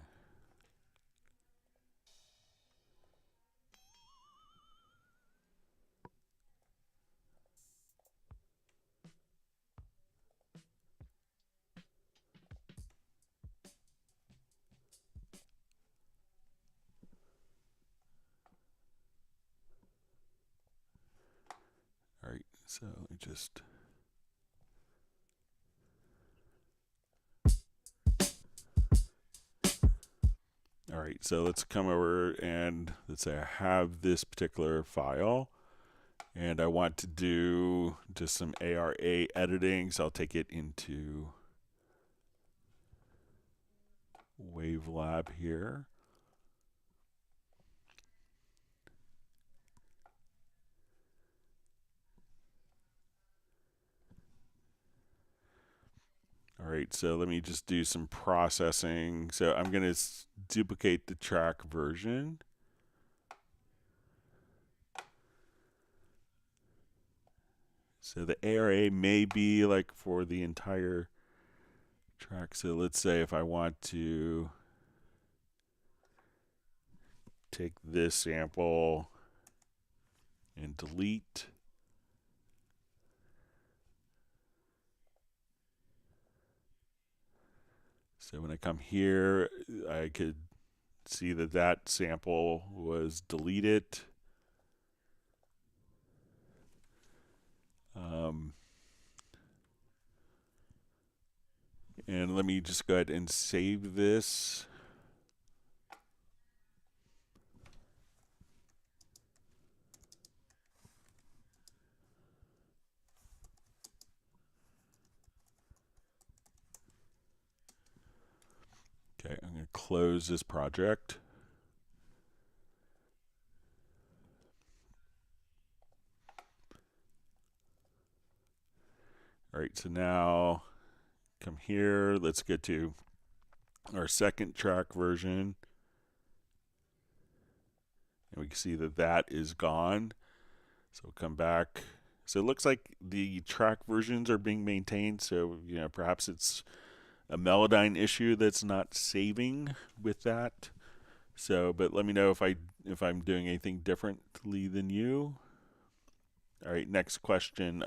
A: All right, so let me just... All right, so let's come over and let's say I have this particular file, And I want to do just some ARA editing, so I'll take it into Wavelab here. All right, so let me just do some processing. So I'm going to duplicate the track version. So the ARA may be like for the entire track. So let's say if I want to take this sample and delete. So when I come here, I could see that that sample was deleted. And let me just go ahead and save this. Okay, I'm going to close this project. All right, so now come here. Let's get to our second track version. And we can see that that is gone. So we'll come back. So it looks like the track versions are being maintained. So, you know, perhaps it's a Melodyne issue that's not saving with that. So, but let me know if I'm doing anything differently than you. All right, next question.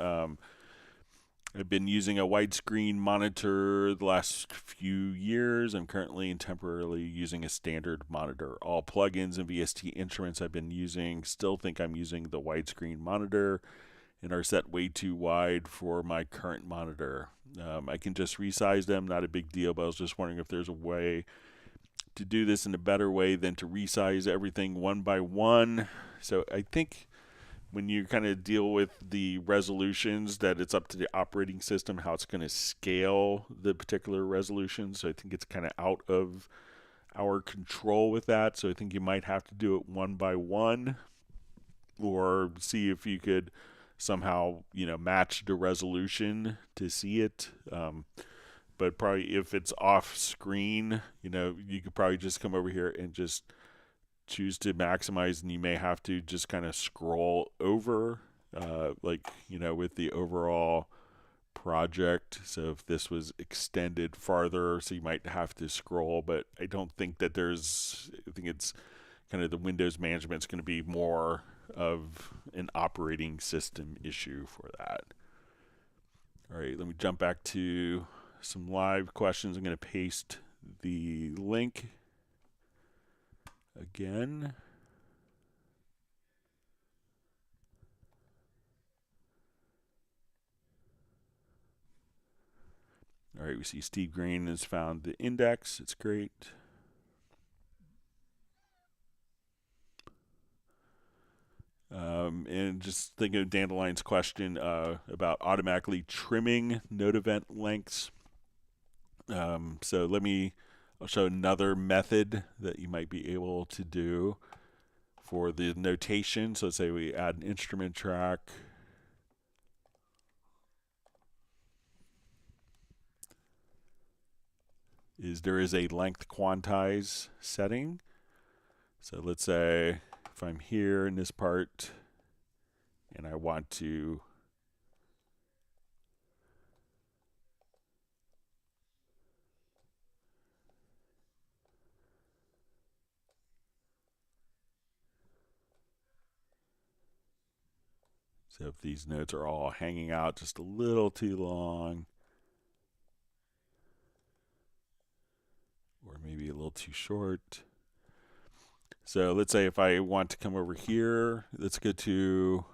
A: I've been using a widescreen monitor the last few years. I'm currently and temporarily using a standard monitor. All plugins and VST instruments I've been using still think I'm using the widescreen monitor and are set way too wide for my current monitor. I can just resize them, not a big deal, but I was just wondering if there's a way to do this in a better way than to resize everything one by one. So I think when you kind of deal with the resolutions, that it's up to the operating system how it's going to scale the particular resolution. So I think it's kind of out of our control with that. So I think you might have to do it one by one, or see if you could somehow, you know, match the resolution to see it. But probably if it's off screen, you know, you could probably just come over here and just choose to maximize, and you may have to just kind of scroll over, like, you know, with the overall project. So if this was extended farther, so you might have to scroll, but I don't think that I think it's kind of the Windows management is going to be more of an operating system issue for that. All right, let me jump back to some live questions. I'm going to paste the link again. All right, we see Steve Green has found the index. It's great. And just thinking of Dandelion's question about automatically trimming note event lengths. So I'll show another method that you might be able to do for the notation. So let's say we add an instrument track. There is a length quantize setting. So let's say if I'm here in this part and I want to so if these notes are all hanging out just a little too long, or maybe a little too short. So let's say if I want to come over here, let's go to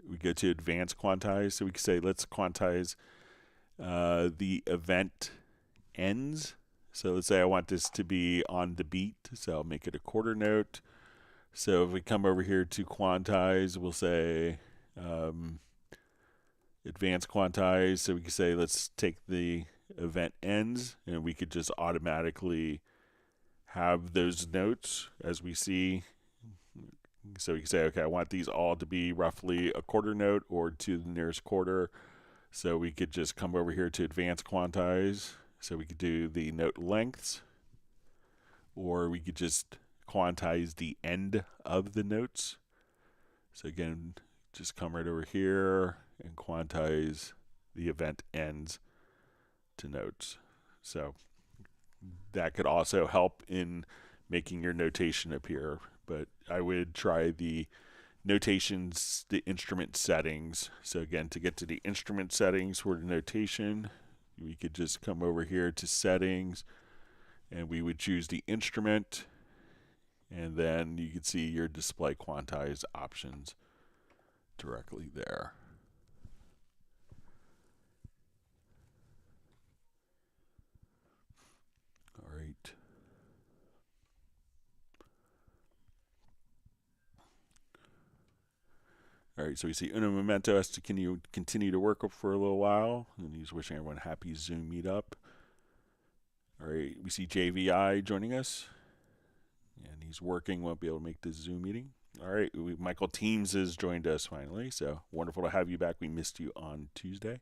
A: we go to advanced quantize. So we can say let's quantize the event ends So let's say I want this to be on the beat, so I'll make it a quarter note. So if we come over here to quantize, we'll say advanced quantize. So we can say let's take the event ends, and we could just automatically have those notes as we see. So we can say, okay, I want these all to be roughly a quarter note or to the nearest quarter. So we could just come over here to advanced quantize. So we could do the note lengths, or we could just quantize the end of the notes. So again, just come right over here and quantize the event ends to notes. So that could also help in making your notation appear, but I would try the notations, the instrument settings. So again, to get to the instrument settings for the notation, we could just come over here to settings, and we would choose the instrument, and then you can see your display quantized options directly there. All right. All right, so we see Uno Momento has to continue to work for a little while, and he's wishing everyone a happy Zoom meetup. All right, we see JVI joining us, and he's working, won't be able to make the Zoom meeting. All right, Michael Teams has joined us finally, so wonderful to have you back. We missed you on Tuesday.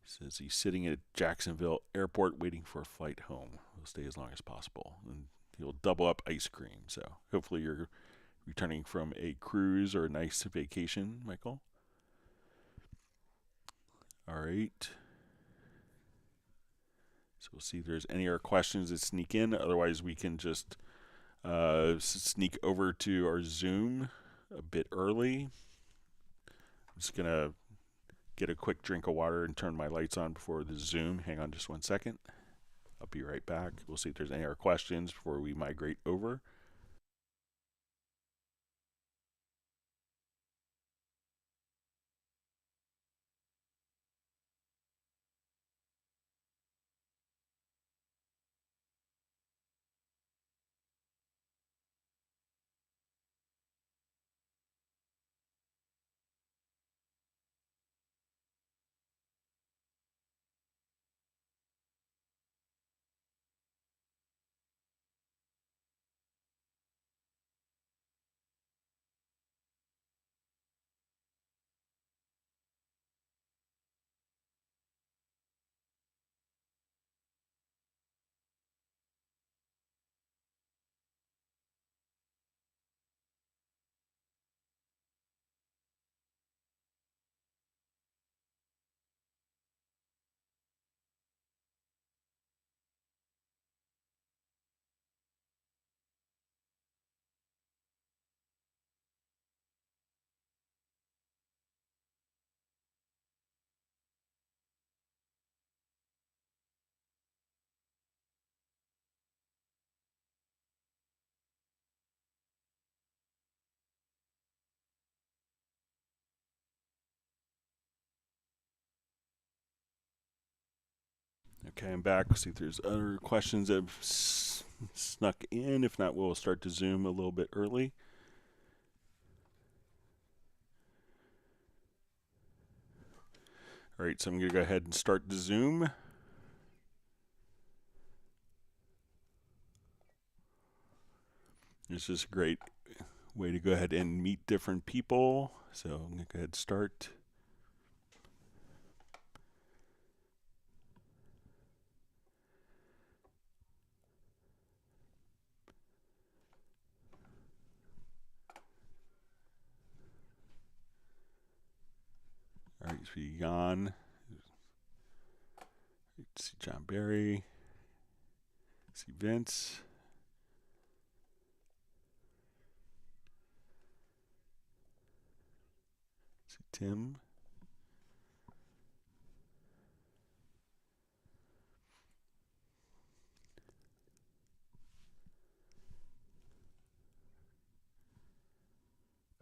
A: He says he's sitting at Jacksonville Airport waiting for a flight home. He'll stay as long as possible, and he'll double up ice cream. So hopefully you're returning from a cruise or a nice vacation, Michael. All right. So we'll see if there's any other questions that sneak in. Otherwise, we can just sneak over to our Zoom a bit early. I'm just going to get a quick drink of water and turn my lights on before the Zoom. Hang on just 1 second. I'll be right back. We'll see if there's any other questions before we migrate over. Okay, I'm back. See if there's other questions that have snuck in. If not, we'll start to Zoom a little bit early. All right, so I'm going to go ahead and start the Zoom. This is a great way to go ahead and meet different people. So I'm going to go ahead and start. All right, so Jan. See John Barry. See Vince. See Tim.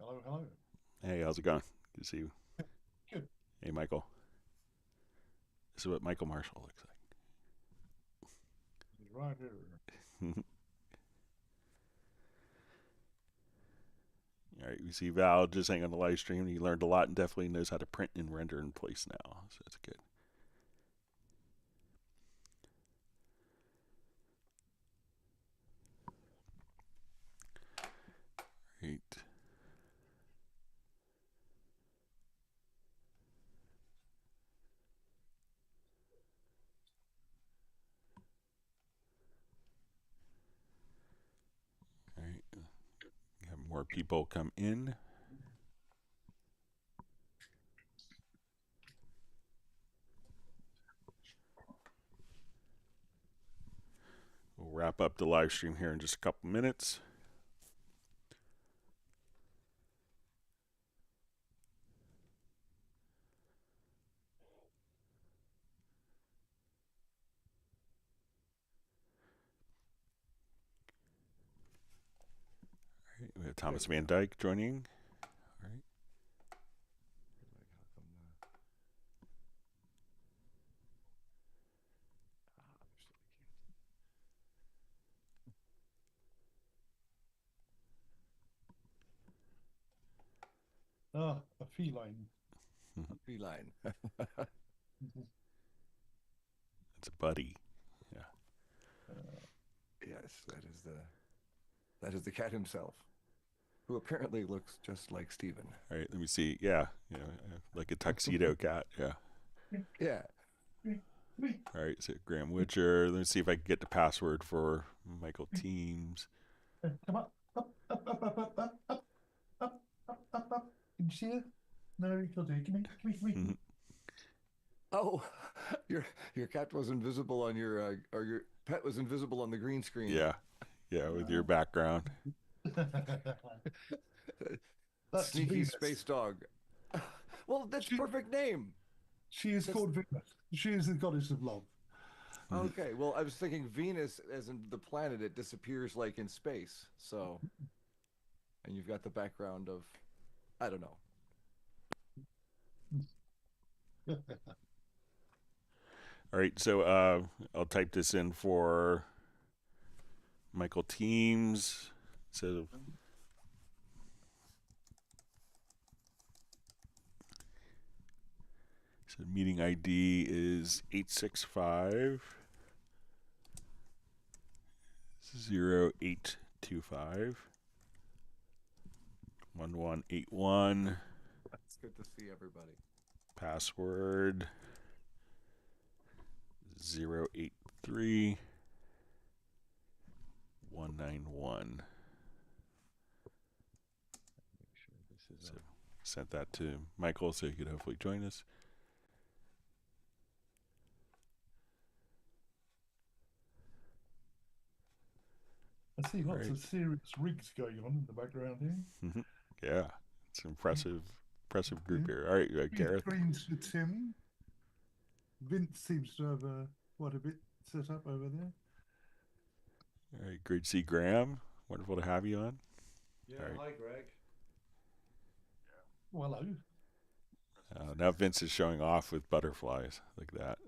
B: Hello, hello.
A: Hey, how's it going? Good to see you.
B: Good.
A: Hey, Michael. This is what Michael Marshall looks like.
B: right here.
A: All right, we see Val just saying on the live stream he learned a lot and definitely knows how to print and render in place now, so that's good. Great. All right, have more people come in. We'll wrap up the live stream here in just a couple minutes. All right, we have Thomas Van Dyke joining. All right.
B: Ah, a feline.
C: A feline.
A: It's a buddy. Yeah.
C: Yes, that is the cat himself, who apparently looks just like Steven.
A: All right, let me see. Yeah, like a tuxedo cat. Yeah.
C: Yeah.
A: All right, so Graham Witcher. Let me see if I can get the password for Michael Teams.
B: Come up, up, up, up, up, up, up, up, up, up, up, up. Can you see her? No, you can't do it. Come here.
C: Oh, your cat was invisible on your or your pet was invisible on the green screen.
A: Yeah, with your background.
B: That's
C: Sneaky
B: Venus.
C: space dog. Well, that's perfect name.
B: She is called Venus. She is the goddess of love.
C: Okay, well, I was thinking Venus as in the planet, it disappears like in space. So, and you've got the background of, I don't know.
A: All right, so I'll type this in for Michael Teams. So meeting ID is 865 0825 1181.
C: It's good to see everybody.
A: Password 083 191.
C: Make sure this is
A: So sent that to Michael so he could hopefully join us.
B: I see lots of serious rigs going on in the background here.
A: Yeah, it's an impressive group here. All right, Gareth.
B: Screens for Tim. Vince seems to have quite a bit set up over there.
A: All right, great to see Graham. Wonderful to have you on.
D: Yeah, right. Hi, Greg.
B: Well, hello.
A: Now Vince is showing off with butterflies like that.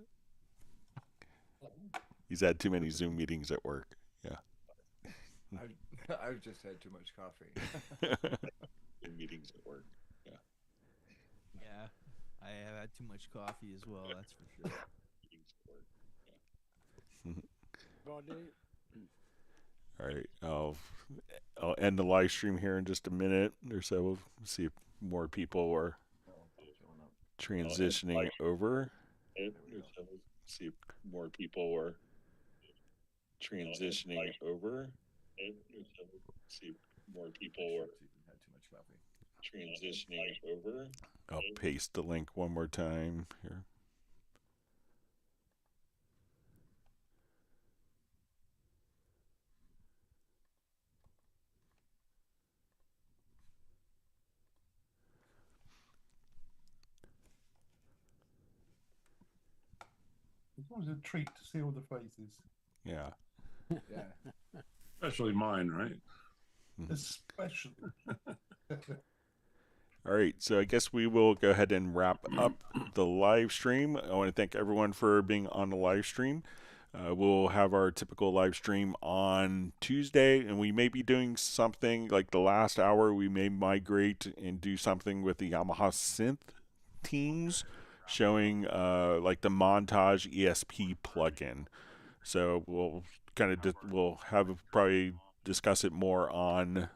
A: He's had too many Zoom meetings at work. Yeah.
C: I've just had too much coffee.
A: Meetings at work. Yeah.
E: Yeah, I have had too much coffee as well. That's for sure.
A: All right, I'll end the live stream here in just a minute or so. We'll see if more people are transitioning over. See if more people are transitioning over. See if more people are transitioning over. I'll paste the link one more time here.
B: It's always a treat to see all the faces.
A: Yeah.
C: Yeah.
D: Especially mine, right?
B: Especially.
A: All right, so I guess we will go ahead and wrap up the live stream. I want to thank everyone for being on the live stream. We'll have our typical live stream on Tuesday, and we may be doing something like the last hour. We may migrate and do something with the Yamaha synth teams, showing like the Montage ESP plugin. So we'll we'll have probably discuss it more on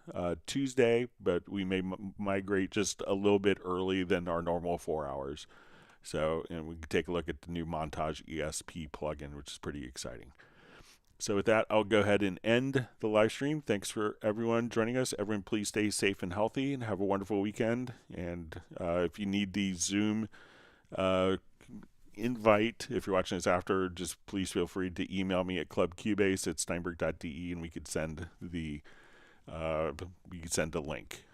A: Tuesday, but we may migrate just a little bit early than our normal 4 hours. So, and we can take a look at the new Montage ESP plugin, which is pretty exciting. So with that, I'll go ahead and end the live stream. Thanks for everyone joining us. Everyone, please stay safe and healthy and have a wonderful weekend. And if you need the Zoom invite, if you're watching this after, just please feel free to email me at clubcubase@steinberg.de, and we could send the link.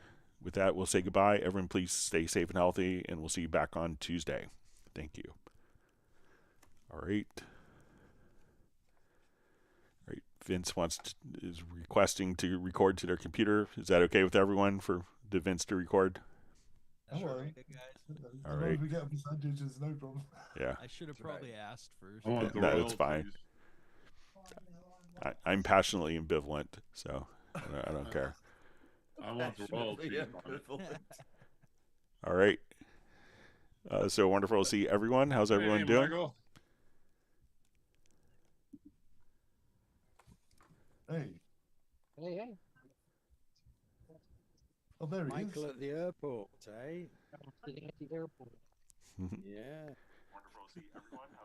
A: With that, we'll say goodbye. Everyone, please stay safe and healthy, and we'll see you back on Tuesday. Thank you. All right. All right. Vince is requesting to record to their computer. Is that okay with everyone for Vince to record?
B: Don't
E: Sure,
B: worry.
E: guys.
B: As
A: All
B: long
A: right.
B: as we get a percentage, it's no problem.
A: Yeah.
E: I should have probably asked first.
D: I want the
A: No, that's fine.
D: royalties.
A: I'm passionately ambivalent, so I don't care.
D: I want the royalties.
A: All right. So wonderful to see everyone. How's everyone
D: Hey,
A: doing?
D: Michael.
B: Hey.
F: Hey.
B: Oh, there he
F: Michael
B: is.
F: at the airport, eh? At the airport. Yeah.
A: Wonderful to see everyone. How's